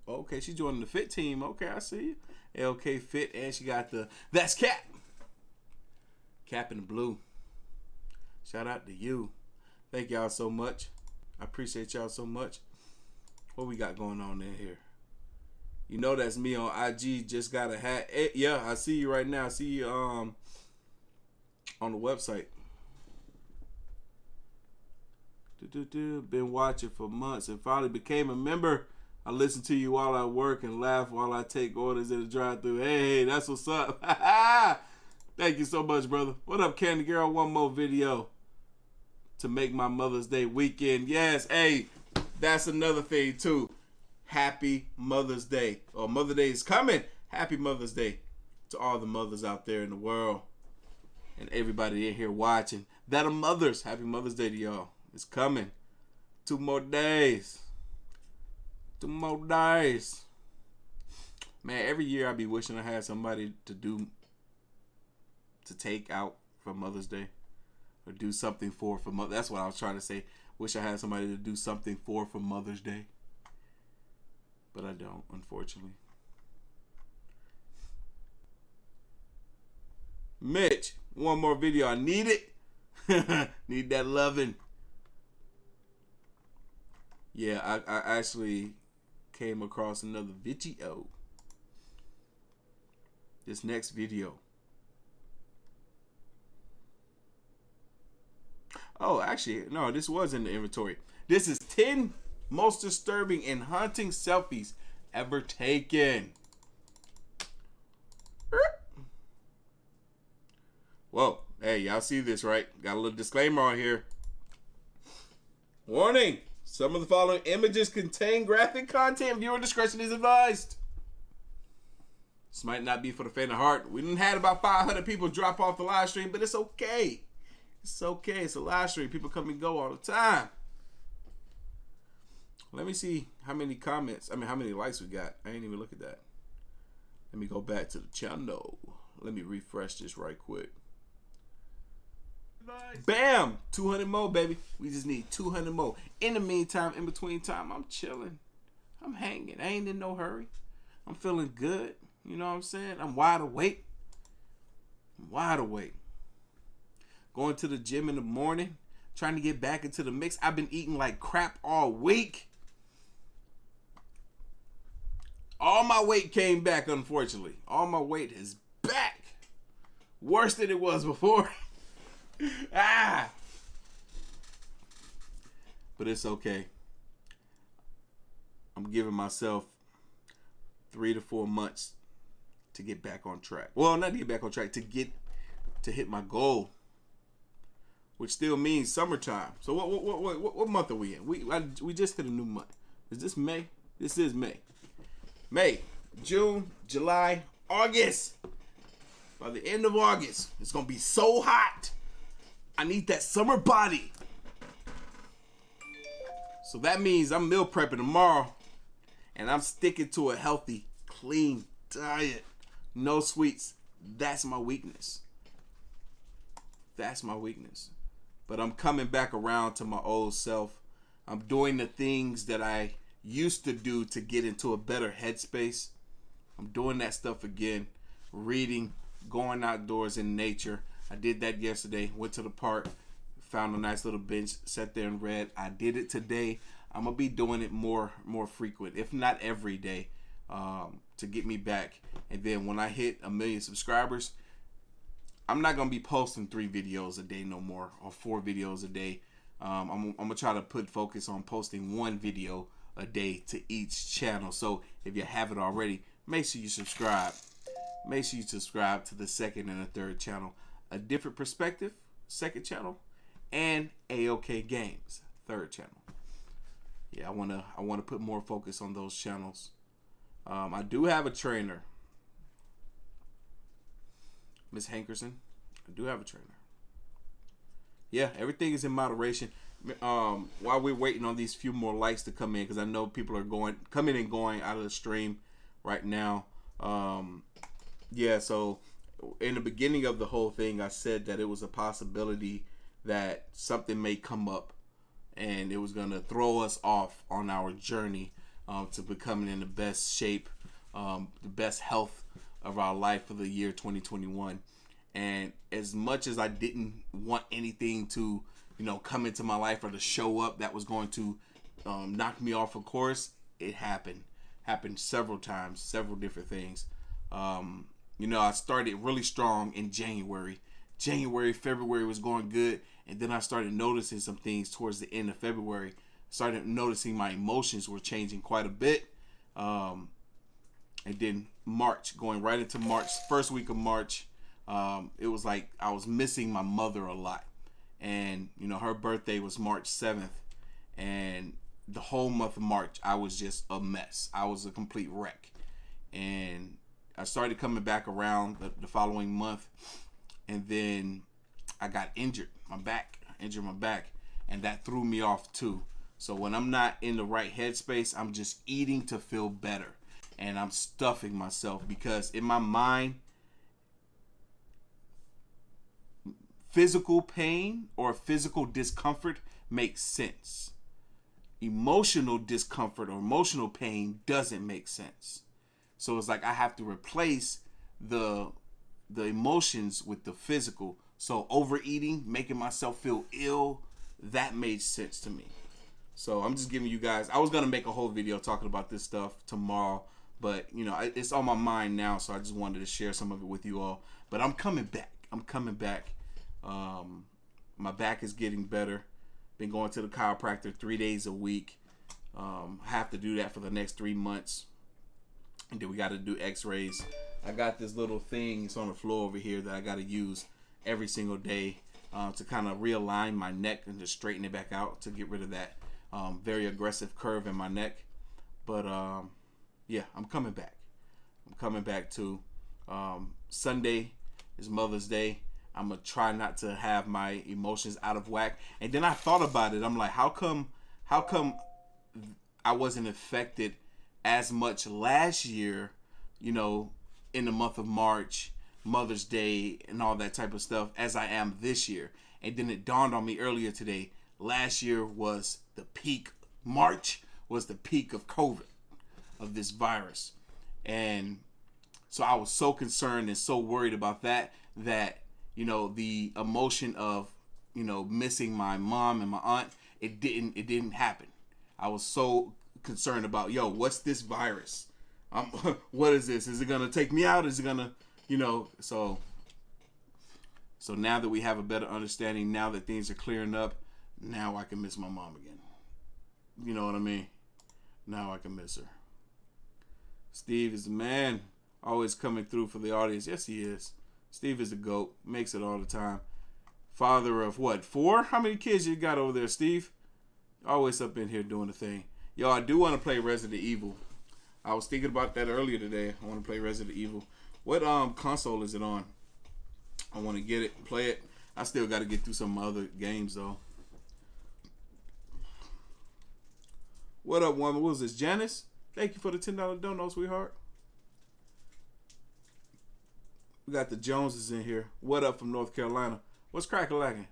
Okay, she joining the fit team. Okay, I see you. LK Fit, and she got that's Cap. Cap in the blue. Shout out to you. Thank y'all so much. I appreciate y'all so much. What we got going on in here? You know that's me on IG. Just got a hat. Hey, yeah, I see you right now. I see you on the website. Been watching for months and finally became a member. I listen to you while I work and laugh while I take orders in the drive-thru. Hey, that's what's up. Thank you so much, brother. What up, Candy Girl? One more video to make my Mother's Day weekend. Yes, hey, that's another thing too. Happy Mother's Day. Or Mother's Day is coming. Happy Mother's Day to all the mothers out there in the world. And everybody in here watching that are mothers. Happy Mother's Day to y'all. It's coming. 2 more days. 2 more days. Man, every year I be wishing I had somebody to take out for Mother's Day. Or do something for Mother. That's what I was trying to say. Wish I had somebody to do something for Mother's Day. But I don't, unfortunately. Mitch, one more video. I need it. Need that loving. Yeah, I actually came across another video. This next video. Oh, actually, no, this was in the inventory. This is 10 most disturbing and haunting selfies ever taken. Whoa, hey, y'all see this, right? Got a little disclaimer on here. Warning, some of the following images contain graphic content. Viewer discretion is advised. This might not be for the faint of heart. We done had about 500 people drop off the live stream, but it's okay. It's okay. It's a live stream. People come and go all the time. Let me see how many comments, how many likes we got. I ain't even look at that. Let me go back to the channel. Let me refresh this right quick. Bam! 200 more, baby. We just need 200 more. In the meantime, in between time, I'm chilling. I'm hanging. I ain't in no hurry. I'm feeling good. You know what I'm saying? I'm wide awake. I'm wide awake. Going to the gym in the morning. Trying to get back into the mix. I've been eating like crap all week. All my weight came back, unfortunately. All my weight is back. Worse than it was before. But it's okay. I'm giving myself 3 to 4 months to get back on track. Well, not to get back on track, to hit my goal, which still means summertime. So what month are we in? We just hit a new month. Is this May? This is May. May, June, July, August. By the end of August, it's gonna be so hot. I need that summer body. So that means I'm meal prepping tomorrow, and I'm sticking to a healthy, clean diet. No sweets. That's my weakness. That's my weakness. But I'm coming back around to my old self. I'm doing the things that I used to do to get into a better headspace. I'm doing that stuff again. Reading, going outdoors in nature. I did that yesterday. Went to the park, found a nice little bench, sat there and read. I did it today. I'm gonna be doing it more frequent, if not every day, to get me back. And then when I hit 1 million subscribers, I'm not gonna be posting 3 videos a day no more, or 4 videos a day. I'm gonna try to put focus on posting 1 video a day to each channel. So if you haven't already, make sure you subscribe. Make sure you subscribe to the 2nd and the 3rd channel. A Different Perspective, 2nd channel, and AOK Games, 3rd channel. yeah, I wanna put more focus on those channels. I do have a trainer, Miss Hankerson. I do have a trainer. Yeah, everything is in moderation. While we're waiting on these few more likes to come in, because I know people are coming and going out of the stream right now. Yeah, so in the beginning of the whole thing, I said that it was a possibility that something may come up and it was going to throw us off on our journey to becoming in the best shape, the best health of our life for the year 2021. And as much as I didn't want anything to, come into my life or to show up that was going to knock me off of course, it happened several times, several different things. I started really strong in January. February was going good, and then I started noticing some things towards the end of February. Started noticing my emotions were changing quite a bit. And then March, going right into March, first week of March, it was like I was missing my mother a lot. And, her birthday was March 7th. And the whole month of March, I was just a mess. I was a complete wreck. And I started coming back around the following month. And then I got injured my back. And that threw me off too. So when I'm not in the right headspace, I'm just eating to feel better. And I'm stuffing myself because in my mind, physical pain or physical discomfort makes sense. Emotional discomfort or emotional pain doesn't make sense. So it's like I have to replace the emotions with the physical. So overeating, making myself feel ill, that made sense to me. So I'm just giving you guys, I was going to make a whole video talking about this stuff tomorrow, but it's on my mind now, so I just wanted to share some of it with you all. But I'm coming back. My back is getting better. Been going to the chiropractor 3 days a week. Have to do that for the next 3 months. And then we got to do x-rays. I got this little thing, it's on the floor over here, that I got to use every single day to kind of realign my neck and to straighten it back out to get rid of that very aggressive curve in my neck. But yeah, I'm coming back too. Sunday is Mother's Day. I'm going to try not to have my emotions out of whack. And then I thought about it. I'm like, how come I wasn't affected as much last year, in the month of March, Mother's Day, and all that type of stuff as I am this year? And then it dawned on me earlier today, last year was the peak. March was the peak of COVID, of this virus. And so I was so concerned and so worried about that the emotion of, missing my mom and my aunt, it didn't happen. I was so concerned about, what's this virus? What is this? Is it going to take me out? Is it going to, so now that we have a better understanding, now that things are clearing up, now I can miss my mom again. You know what I mean? Now I can miss her. Steve is the man, always coming through for the audience. Yes, he is. Steve is the GOAT. Makes it all the time. Father of what? 4? How many kids you got over there, Steve? Always up in here doing the thing. Yo, I do want to play Resident Evil. I was thinking about that earlier today. I want to play Resident Evil. What console is it on? I want to get it, play it. I still got to get through some other games though. What up, woman? What was this? Janice? Thank you for the $10 dono, sweetheart. We got the Joneses in here. What up from North Carolina? What's crack-a-lacking?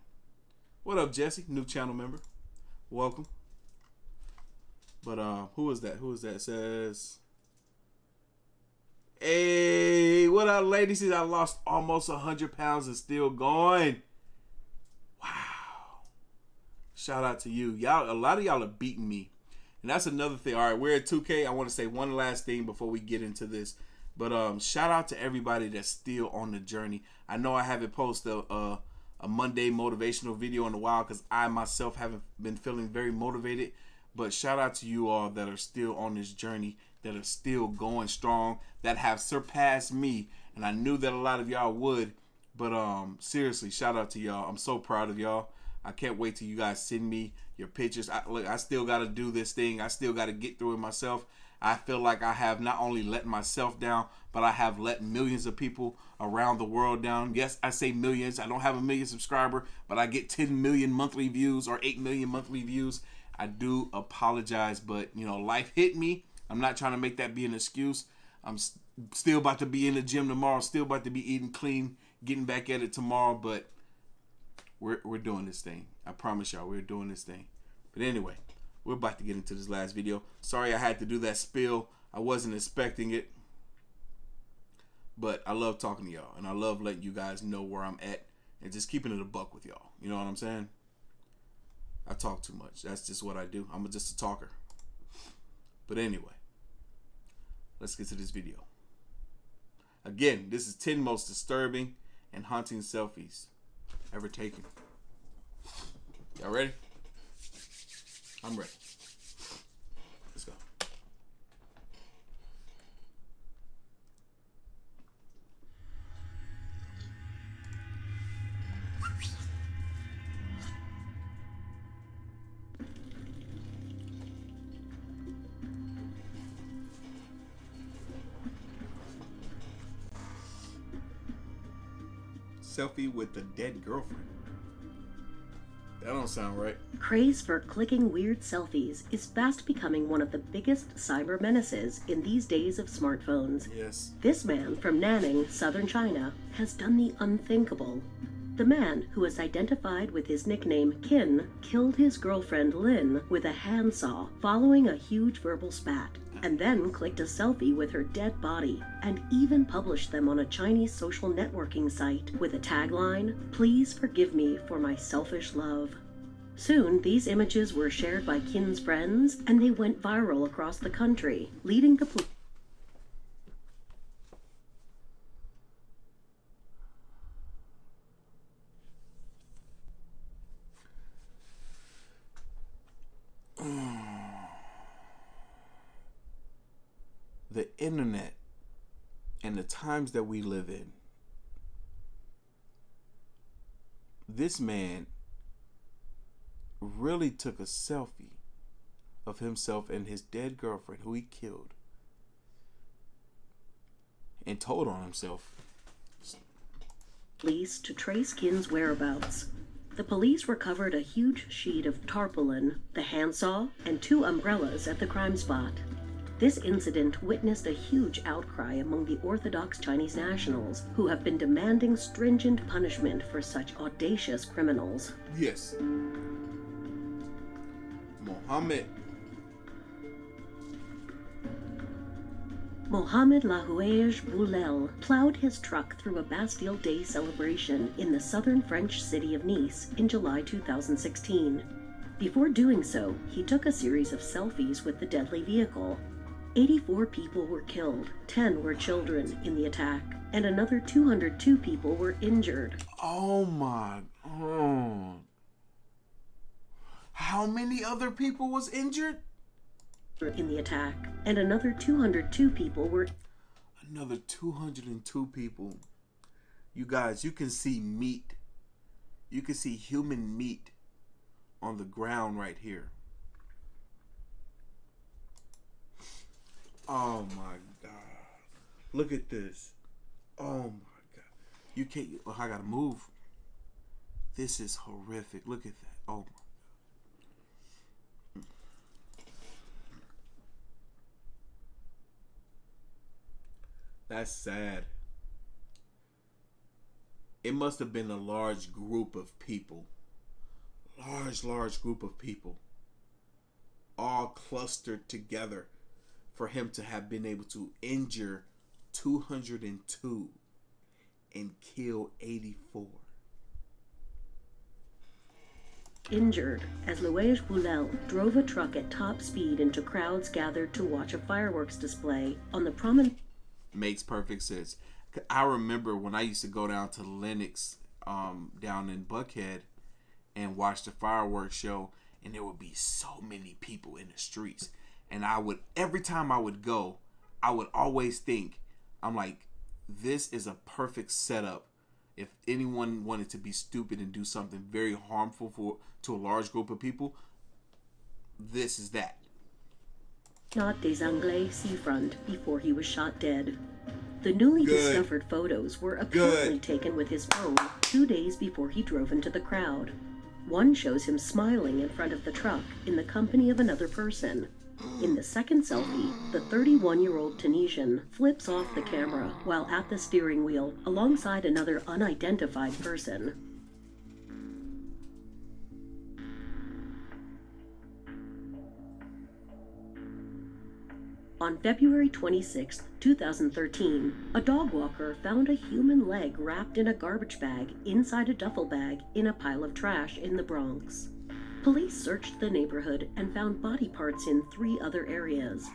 What up, Jesse? New channel member. Welcome. But who is that? Who is that? It says, hey, what up, ladies? I lost almost 100 pounds and still going. Wow. Shout out to you. Y'all, a lot of y'all are beating me. And that's another thing. All right, we're at 2K. I want to say one last thing before we get into this. But shout out to everybody that's still on the journey. I know I haven't posted a Monday motivational video in a while because I myself haven't been feeling very motivated. But shout out to you all that are still on this journey, that are still going strong, that have surpassed me. And I knew that a lot of y'all would. But seriously, shout out to y'all. I'm so proud of y'all. I can't wait till you guys send me your pictures. I still got to do this thing. I still got to get through it myself. I feel like I have not only let myself down, but I have let millions of people around the world down. Yes, I say millions. I don't have a million subscriber, but I get 10 million monthly views or 8 million monthly views. I do apologize, but you know, life hit me. I'm not trying to make that be an excuse. I'm still about to be in the gym tomorrow. Still about to be eating clean, getting back at it tomorrow. But we're doing this thing. I promise y'all, we're doing this thing. But anyway, we're about to get into this last video. Sorry I had to do that spill. I wasn't expecting it. But I love talking to y'all. And I love letting you guys know where I'm at. And just keeping it a buck with y'all. You know what I'm saying? I talk too much. That's just what I do. I'm just a talker. But anyway, let's get to this video. Again, this is 10 most disturbing and haunting selfies ever taken. Y'all ready? I'm ready. Let's go. Selfie with the dead girlfriend. That don't sound right. Craze for clicking weird selfies is fast becoming one of the biggest cyber menaces in these days of smartphones. Yes. This man from Nanning, southern China, has done the unthinkable. The man, who is identified with his nickname Kin, killed his girlfriend Lin with a handsaw following a huge verbal spat, and then clicked a selfie with her dead body, and even published them on a Chinese social networking site with a tagline, "Please forgive me for my selfish love." Soon, these images were shared by Kin's friends, and they went viral across the country, leading the police. The internet and the times that we live in. This man really took a selfie of himself and his dead girlfriend, who he killed, and told on himself. Police to trace Kin's whereabouts. The police recovered a huge sheet of tarpaulin, the handsaw, and 2 umbrellas at the crime spot. This incident witnessed a huge outcry among the Orthodox Chinese nationals, who have been demanding stringent punishment for such audacious criminals. Yes. Mohamed Lahouej Boulel plowed his truck through a Bastille Day celebration in the southern French city of Nice in July 2016. Before doing so, he took a series of selfies with the deadly vehicle. 84 people were killed, 10 were children in the attack, and another 202 people were injured. Oh my God. How many other people was injured? In the attack, and another 202 people were... Another 202 people. You guys, you can see meat. You can see human meat on the ground right here. Oh my God. Look at this. Oh my God. You can't, oh, I gotta move. This is horrific. Look at that. Oh my. That's sad. It must have been a large group of people. Large group of people. All clustered together for him to have been able to injure 202 and kill 84. Injured as Louis Boulel drove a truck at top speed into crowds gathered to watch a fireworks display on the promenade. Makes perfect sense. I remember when I used to go down to Lenox down in Buckhead and watch the fireworks show, and there would be so many people in the streets. And I would, every time I would go, I would always think, I'm like, this is a perfect setup if anyone wanted to be stupid and do something very harmful to a large group of people, this is that. Not des Anglais seafront before he was shot dead. The newly discovered photos were apparently taken with his phone 2 days before he drove into the crowd. One shows him smiling in front of the truck in the company of another person. In the second selfie, the 31-year-old Tunisian flips off the camera while at the steering wheel alongside another unidentified person. On February 26, 2013, a dog walker found a human leg wrapped in a garbage bag inside a duffel bag in a pile of trash in the Bronx. Police searched the neighborhood and found body parts in 3 other areas.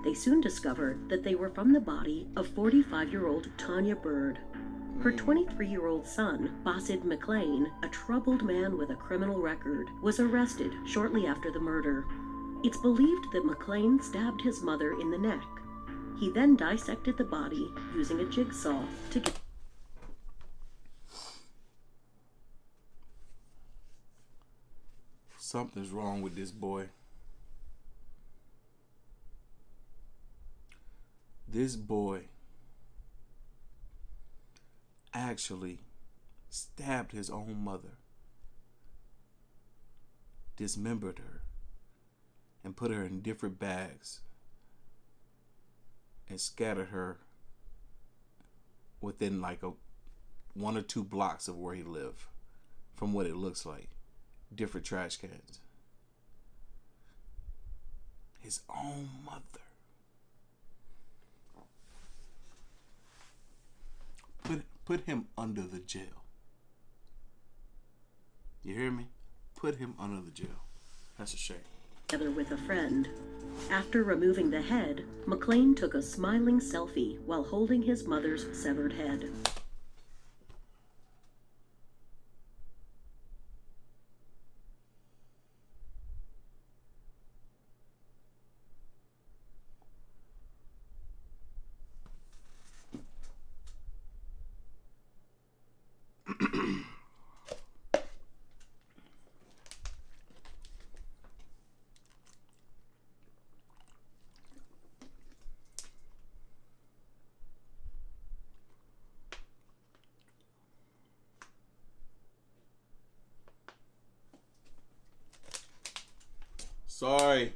They soon discovered that they were from the body of 45-year-old Tanya Bird. Her 23-year-old son, Basid McLean, a troubled man with a criminal record, was arrested shortly after the murder. It's believed that McLean stabbed his mother in the neck. He then dissected the body using a jigsaw to get... Something's wrong with this boy. This boy actually stabbed his own mother, dismembered her, and put her in different bags and scattered her within like 1 or 2 blocks of where he lived, from what it looks like. Different trash cans. His own mother. Put him under the jail. You hear me? Put him under the jail. That's a shame. Together with a friend. After removing the head, McLean took a smiling selfie while holding his mother's severed head.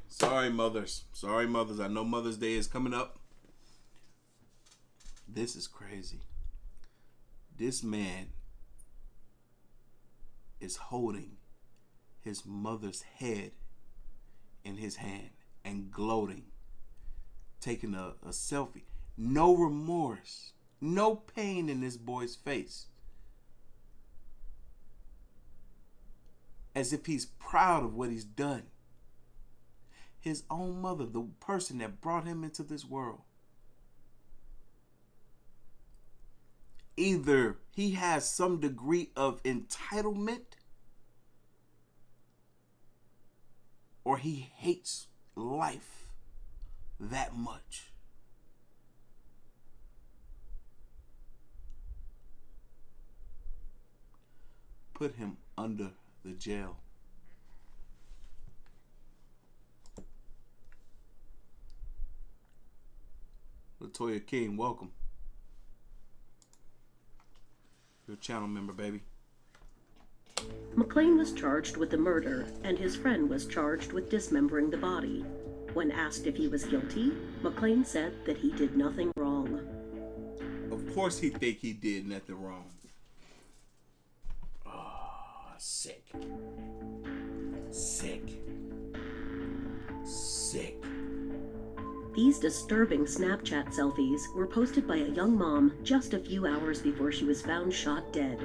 Sorry mothers. Sorry mothers. I know Mother's Day is coming up. This is crazy. This man is holding his mother's head in his hand and gloating, taking a selfie. No remorse, no pain in this boy's face. As if he's proud of what he's done. His own mother, the person that brought him into this world. Either he has some degree of entitlement, or he hates life that much. Put him under the jail. Latoya King, welcome. You're a channel member, baby. McLean was charged with the murder, and his friend was charged with dismembering the body. When asked if he was guilty, McLean said that he did nothing wrong. Of course he think he did nothing wrong. Oh, sick. Sick. Sick. These disturbing Snapchat selfies were posted by a young mom just a few hours before she was found shot dead.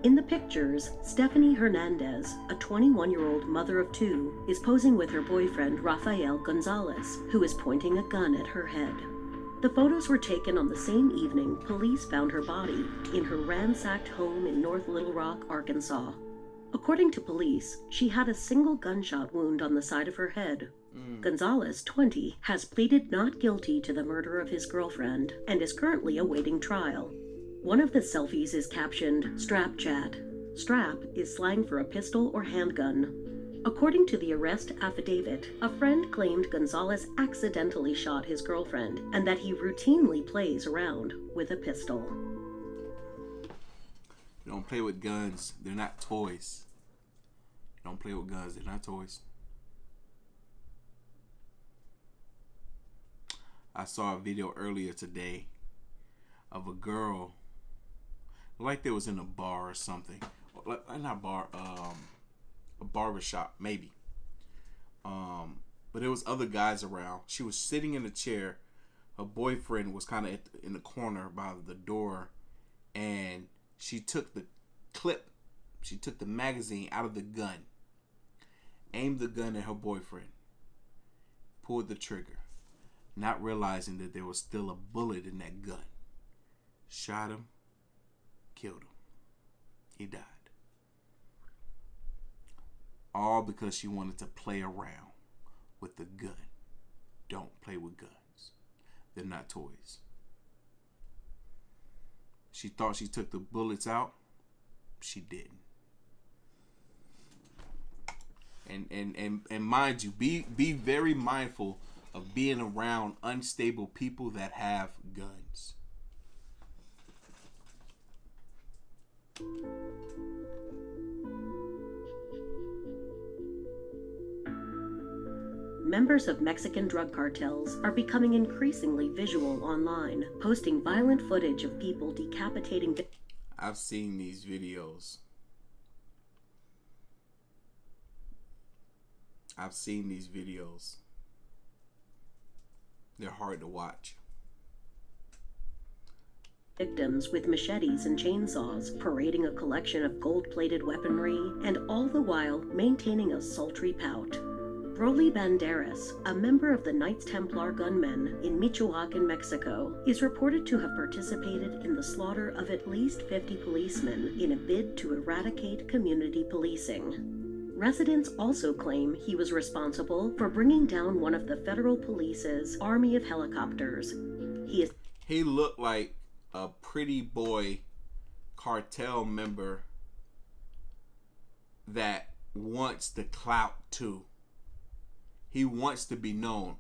In the pictures, Stephanie Hernandez, a 21-year-old mother of 2, is posing with her boyfriend Rafael Gonzalez, who is pointing a gun at her head. The photos were taken on the same evening police found her body in her ransacked home in North Little Rock, Arkansas. According to police, she had a single gunshot wound on the side of her head. Gonzalez, 20, has pleaded not guilty to the murder of his girlfriend and is currently awaiting trial. One of the selfies is captioned "Strap Chat." Strap is slang for a pistol or handgun. According to the arrest affidavit, a friend claimed Gonzalez accidentally shot his girlfriend and that he routinely plays around with a pistol. You don't play with guns. They're not toys. You don't play with guns. They're not toys. I saw a video earlier today of a girl, like they was in a bar or something. Not bar, a barbershop maybe. But there was other guys around. She was sitting in a chair. Her boyfriend was kind of in the corner by the door, and she took the clip. She took the magazine out of the gun, aimed the gun at her boyfriend, pulled the trigger, not realizing that there was still a bullet in that gun. Shot him, killed him. He died. All because she wanted to play around with the gun. Don't play with guns. They're not toys. She thought she took the bullets out. She didn't. And mind you, be very mindful of being around unstable people that have guns. Members of Mexican drug cartels are becoming increasingly visual online, posting violent footage of people decapitating. I've seen these videos. They're hard to watch. Victims with machetes and chainsaws, parading a collection of gold-plated weaponry, and all the while maintaining a sultry pout. Broly Banderas, a member of the Knights Templar gunmen in Michoacan, Mexico, is reported to have participated in the slaughter of at least 50 policemen in a bid to eradicate community policing. Residents also claim he was responsible for bringing down one of the federal police's army of helicopters. He looked like a pretty boy cartel member that wants the clout too. He wants to be known.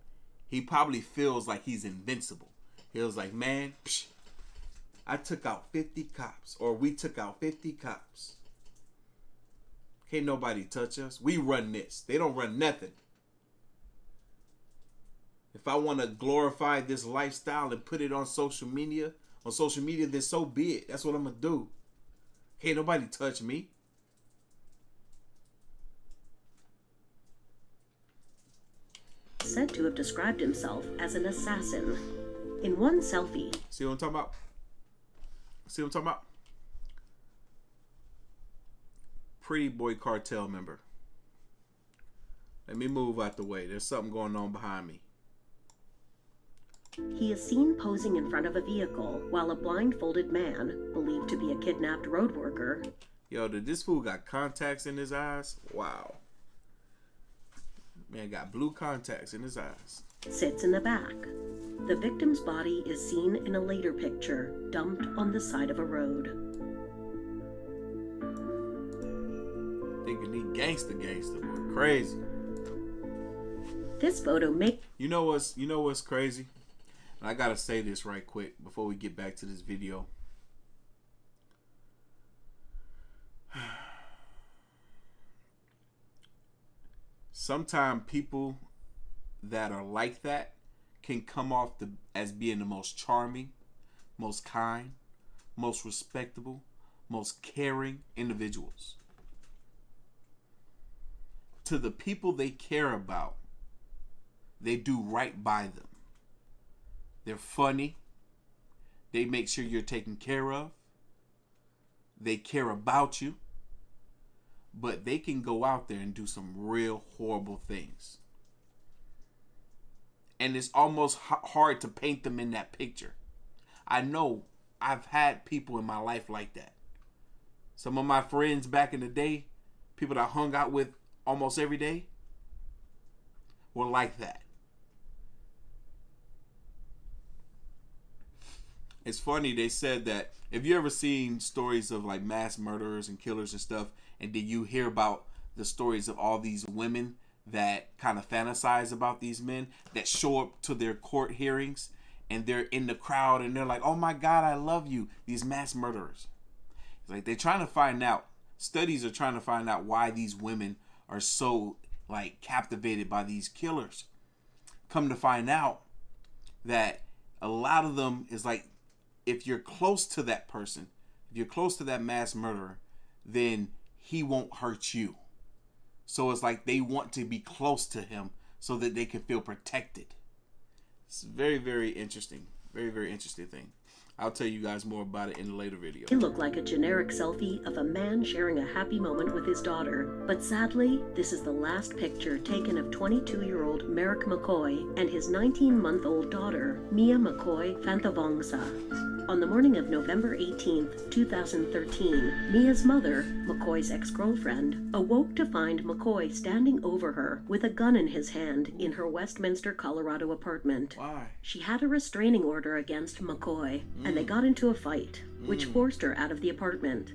He probably feels like he's invincible. He was like, man, I took out 50 cops, or we took out 50 cops. Can't nobody touch us. We run this. They don't run nothing. If I want to glorify this lifestyle and put it on social media, then so be it. That's what I'm going to do. Can't nobody touch me. Said to have described himself as an assassin. In one selfie, See what I'm talking about? Pretty boy cartel member. Let me move out the way. There's something going on behind me. He is seen posing in front of a vehicle while a blindfolded man, believed to be a kidnapped road worker. Yo, did this fool got contacts in his eyes? Wow. Man got blue contacts in his eyes. Sits in the back. The victim's body is seen in a later picture, dumped on the side of a road. Thinking he gangster, boy. Crazy. This photo You know what's crazy? And I gotta say this right quick before we get back to this video. Sometimes people that are like that can come off as being the most charming, most kind, most respectable, most caring individuals. To the people they care about, they do right by them. They're funny. They make sure you're taken care of. They care about you. But they can go out there and do some real horrible things. And it's almost hard to paint them in that picture. I know I've had people in my life like that. Some of my friends back in the day, people that I hung out with almost every day, were like that. It's funny, they said that If you ever seen stories of like mass murderers and killers and stuff, and did you hear about the stories of all these women that kind of fantasize about these men that show up to their court hearings and they're in the crowd and they're like, oh my God, I love you. These mass murderers. It's like they're trying to find out, studies are trying to find out why these women are so like captivated by these killers. Come to find out that a lot of them is like, if you're close to that person, if you're close to that mass murderer, then he won't hurt you. So it's like they want to be close to him so that they can feel protected. It's very, very interesting. Very, very interesting thing. I'll tell you guys more about it in a later video. It looked like a generic selfie of a man sharing a happy moment with his daughter. But sadly, this is the last picture taken of 22-year-old Merrick McCoy and his 19-month-old daughter, Mia McCoy Fanthavongsa. On the morning of November 18th, 2013, Mia's mother, McCoy's ex-girlfriend, awoke to find McCoy standing over her with a gun in his hand in her Westminster, Colorado apartment. Why? She had a restraining order against McCoy, and they got into a fight, which forced her out of the apartment.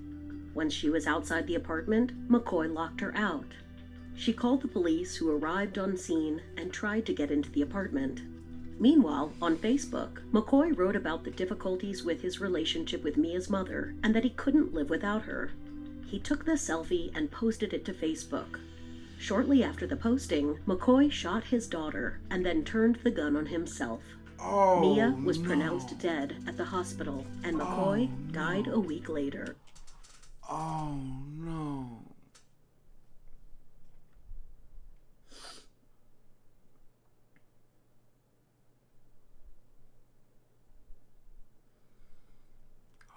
When she was outside the apartment, McCoy locked her out. She called the police, who arrived on scene and tried to get into the apartment. Meanwhile, on Facebook, McCoy wrote about the difficulties with his relationship with Mia's mother and that he couldn't live without her. He took the selfie and posted it to Facebook. Shortly after the posting, McCoy shot his daughter and then turned the gun on himself. Oh, Mia was pronounced dead at the hospital, and McCoy died a week later. Oh, no.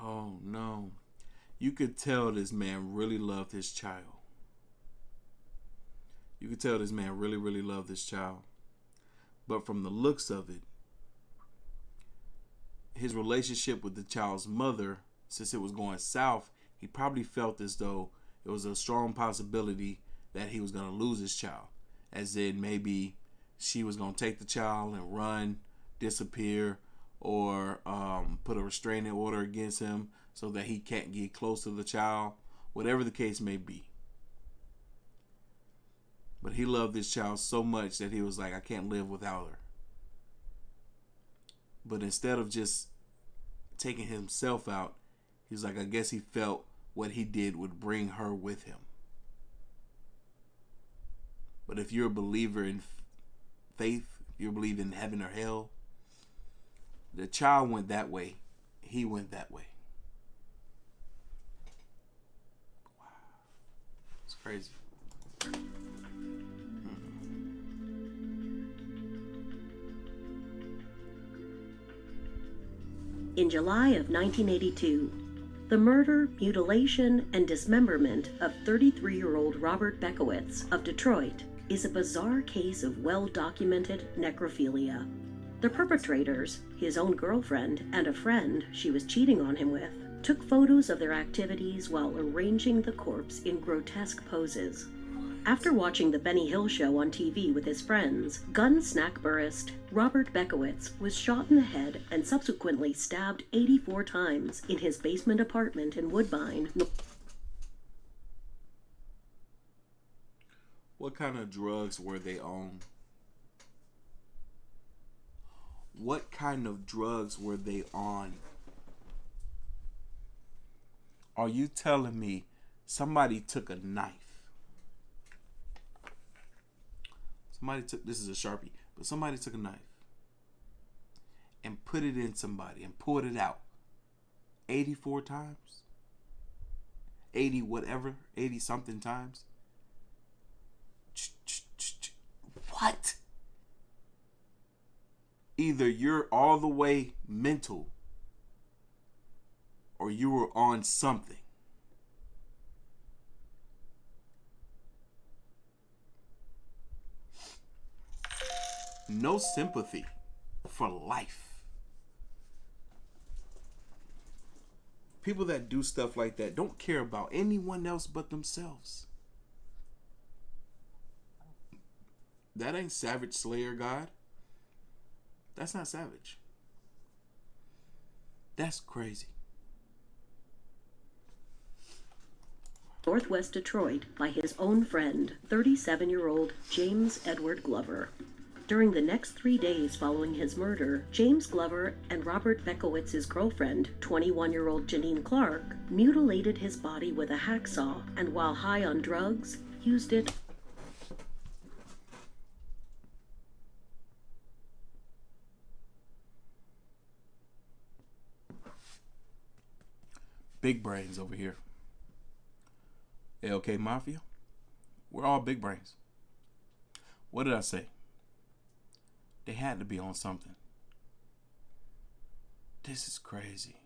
Oh, no. You could tell this man really loved his child. You could tell this man really, really loved this child. But from the looks of it, his relationship with the child's mother, since it was going south, he probably felt as though it was a strong possibility that he was going to lose his child. As in maybe she was going to take the child and run, disappear, or put a restraining order against him so that he can't get close to the child. Whatever the case may be. But he loved this child so much that he was like, I can't live without her. But instead of just taking himself out, he's like, I guess he felt what he did would bring her with him. But if you're a believer in faith, if you believe in heaven or hell, the child went that way. He went that way. Wow. It's crazy. In July of 1982, the murder, mutilation, and dismemberment of 33-year-old Robert Bekowitz of Detroit is a bizarre case of well-documented necrophilia. The perpetrators, his own girlfriend and a friend she was cheating on him with, took photos of their activities while arranging the corpse in grotesque poses. After watching the Benny Hill show on TV with his friends, gun snackburist Robert Bekowitz was shot in the head and subsequently stabbed 84 times in his basement apartment in Woodbine. What kind of drugs were they on? What kind of drugs were they on? Are you telling me somebody took a knife? This is a Sharpie, but somebody took a knife and put it in somebody and pulled it out 84 times? 80 whatever, 80 something times? What? Either you're all the way mental or you were on something. No sympathy for life. People that do stuff like that don't care about anyone else but themselves. That ain't Savage Slayer God. That's not savage. That's crazy. Northwest Detroit by his own friend, 37-year-old James Edward Glover. During the next 3 days following his murder, James Glover and Robert Beckowitz's girlfriend, 21-year-old Janine Clark, mutilated his body with a hacksaw and, while high on drugs, used it. Big brains over here. LK Mafia. We're all big brains. What did I say? They had to be on something. This is crazy.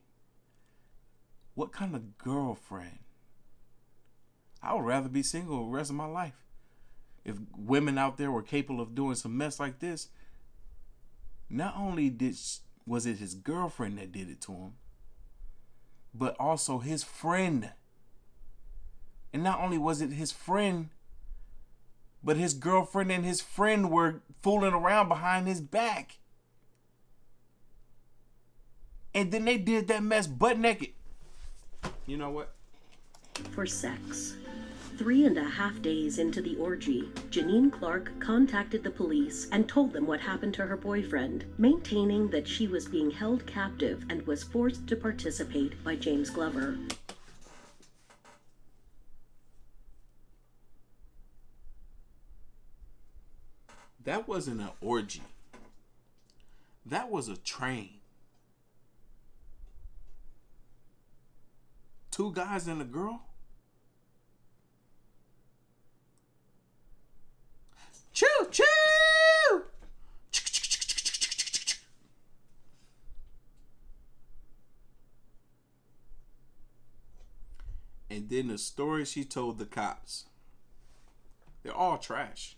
What kind of girlfriend? I would rather be single the rest of my life. If women out there were capable of doing some mess like this, not only was it his girlfriend that did it to him, but also his friend. And not only was it his friend, but his girlfriend and his friend were fooling around behind his back. And then they did that mess butt naked. You know what? For sex. 3.5 days into the orgy, Janine Clark contacted the police and told them what happened to her boyfriend, maintaining that she was being held captive and was forced to participate by James Glover. That wasn't an orgy. That was a train. 2 guys and a girl? Choo choo! And then the story she told the cops. They're all trash.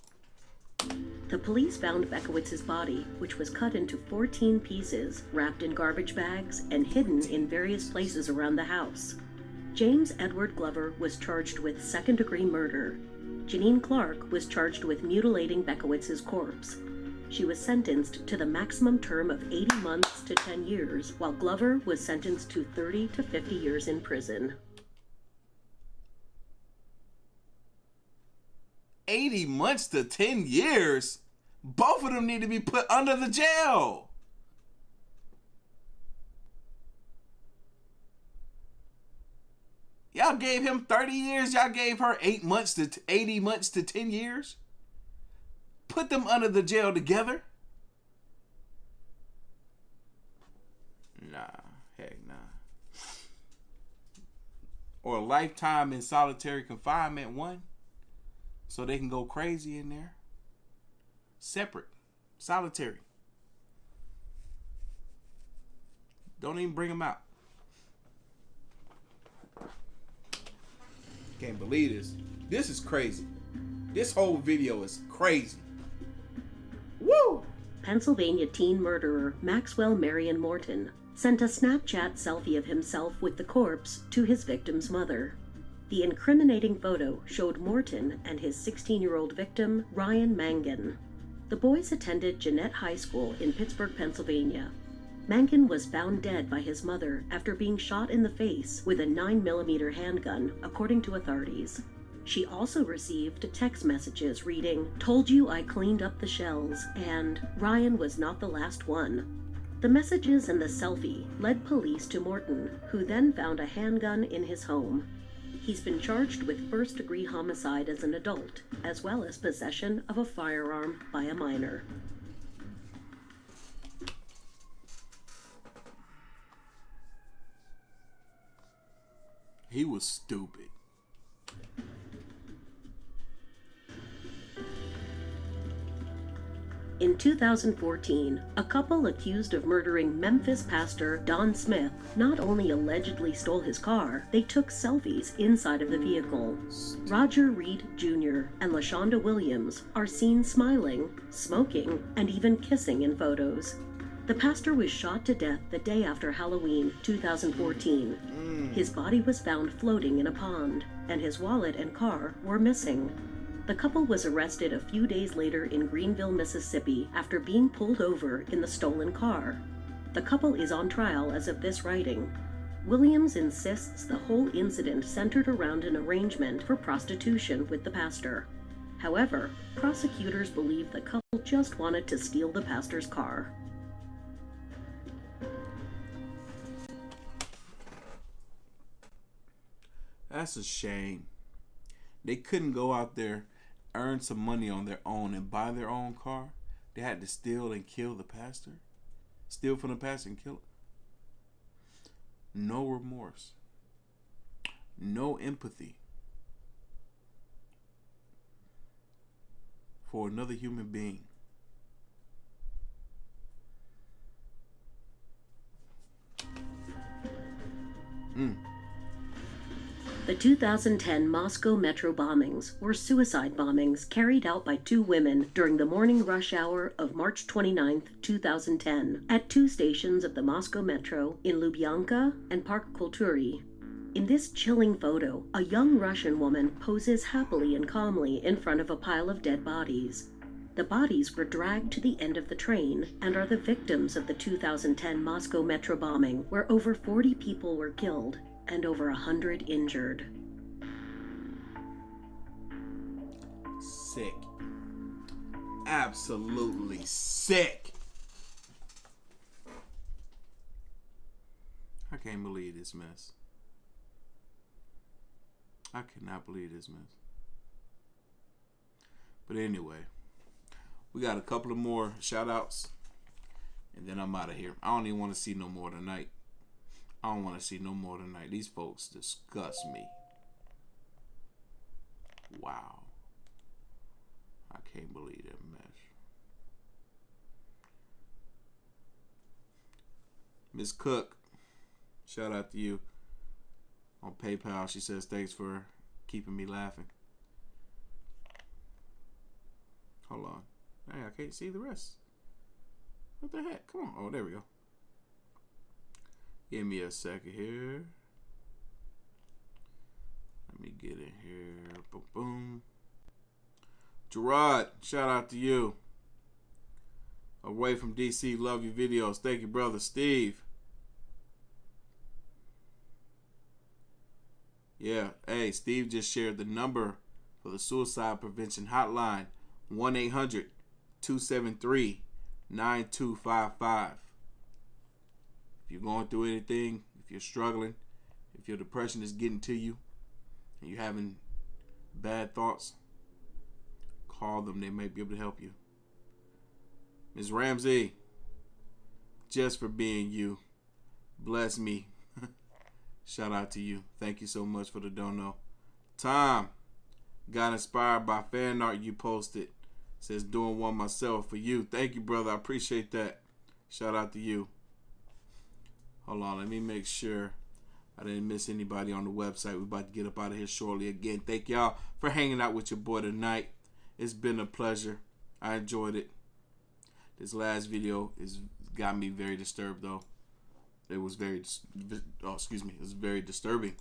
The police found Beckowitz's body, which was cut into 14 pieces, wrapped in garbage bags, and hidden in various places around the house. James Edward Glover was charged with second-degree murder. Janine Clark was charged with mutilating Beckowitz's corpse. She was sentenced to the maximum term of 80 months to 10 years, while Glover was sentenced to 30 to 50 years in prison. 80 months to 10 years? Both of them need to be put under the jail. Y'all gave him 30 years. Y'all gave her 80 months to 10 years. Put them under the jail together. Nah, heck nah. Or a lifetime in solitary confinement, one. So they can go crazy in there. Separate. Solitary. Don't even bring them out. Can't believe this. This is crazy. This whole video is crazy. Woo! Pennsylvania teen murderer Maxwell Marion Morton sent a Snapchat selfie of himself with the corpse to his victim's mother. The incriminating photo showed Morton and his 16-year-old victim, Ryan Mangan. The boys attended Jeannette High School in Pittsburgh, Pennsylvania. Mangan was found dead by his mother after being shot in the face with a 9mm handgun, according to authorities. She also received text messages reading, "Told you I cleaned up the shells," and "Ryan was not the last one." The messages and the selfie led police to Morton, who then found a handgun in his home. He's been charged with first-degree homicide as an adult, as well as possession of a firearm by a minor. He was stupid. In 2014, a couple accused of murdering Memphis pastor Don Smith not only allegedly stole his car, they took selfies inside of the vehicle. Roger Reed Jr. and LaShonda Williams are seen smiling, smoking, and even kissing in photos. The pastor was shot to death the day after Halloween 2014. His body was found floating in a pond, and his wallet and car were missing. The couple was arrested a few days later in Greenville, Mississippi, after being pulled over in the stolen car. The couple is on trial as of this writing. Williams insists the whole incident centered around an arrangement for prostitution with the pastor. However, prosecutors believe the couple just wanted to steal the pastor's car. That's a shame. They couldn't go out there, earn some money on their own, and buy their own car. They had to steal and kill the pastor. Steal from the pastor and kill him. No remorse. No empathy for another human being. The 2010 Moscow metro bombings were suicide bombings carried out by two women during the morning rush hour of March 29, 2010, at two stations of the Moscow metro in Lubyanka and Park Kultury. In this chilling photo, a young Russian woman poses happily and calmly in front of a pile of dead bodies. The bodies were dragged to the end of the train and are the victims of the 2010 Moscow metro bombing, where over 40 people were killed and over 100 injured. Sick. Absolutely sick. I can't believe this mess. I cannot believe this mess. But anyway, we got a couple of more shout outs and then I'm out of here. I don't even want to see no more tonight. I don't want to see no more tonight. These folks disgust me. Wow. I can't believe that mess. Miss Cook, shout out to you on PayPal. She says thanks for keeping me laughing. Hold on. Hey, I can't see the rest. What the heck? Come on. Oh, there we go. Give me a second here. Let me get in here. Boom, boom. Gerard, shout out to you. Away from DC, love your videos. Thank you, brother. Steve. Yeah, hey, Steve just shared the number for the suicide prevention hotline. 1-800-273-9255. If you're going through anything, if you're struggling, if your depression is getting to you, and you're having bad thoughts, call them. They might be able to help you. Ms. Ramsey, just for being you, bless me. Shout out to you. Thank you so much for the dono. Tom, got inspired by fan art you posted. Says doing one myself for you. Thank you, brother. I appreciate that. Shout out to you. Hold on, let me make sure I didn't miss anybody on the website. We're about to get up out of here shortly. Again, thank y'all for hanging out with your boy tonight. It's been a pleasure. I enjoyed it. This last video got me very disturbed, though. It was very, it was very disturbing.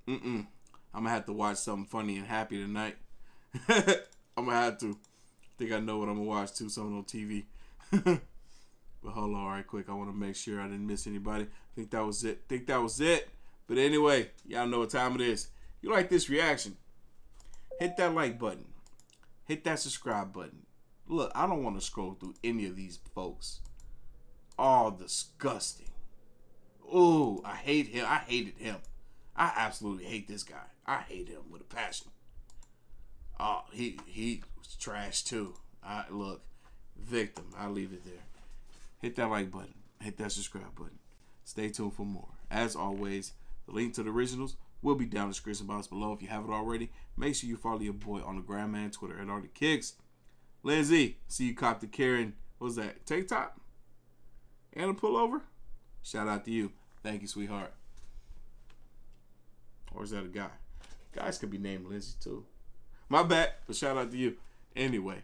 I'm gonna have to watch something funny and happy tonight. I'm gonna have to. I think I know what I'm gonna watch too. Something on TV. But hold on, right quick. I want to make sure I didn't miss anybody. I think that was it. But anyway, y'all know what time it is. You like this reaction? Hit that like button. Hit that subscribe button. Look, I don't want to scroll through any of these folks. All disgusting. Ooh, I hate him. I hated him. I absolutely hate this guy. I hate him with a passion. Oh, he was trash too. Look, victim. I'll leave it there. Hit that like button. Hit that subscribe button. Stay tuned for more. As always, the link to the originals will be down in the description box below. If you haven't already, make sure you follow your boy on the gram and Twitter at Artofkickz. Lindsay, see you cop the Karen. What was that? Tank top? And a pullover? Shout out to you. Thank you, sweetheart. Or is that a guy? Guys could be named Lindsay too. My bad, but shout out to you. Anyway,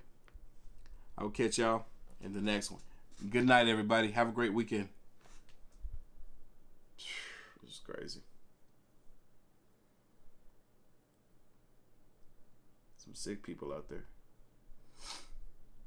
I will catch y'all in the next one. Good night, everybody. Have a great weekend. This is crazy. Some sick people out there.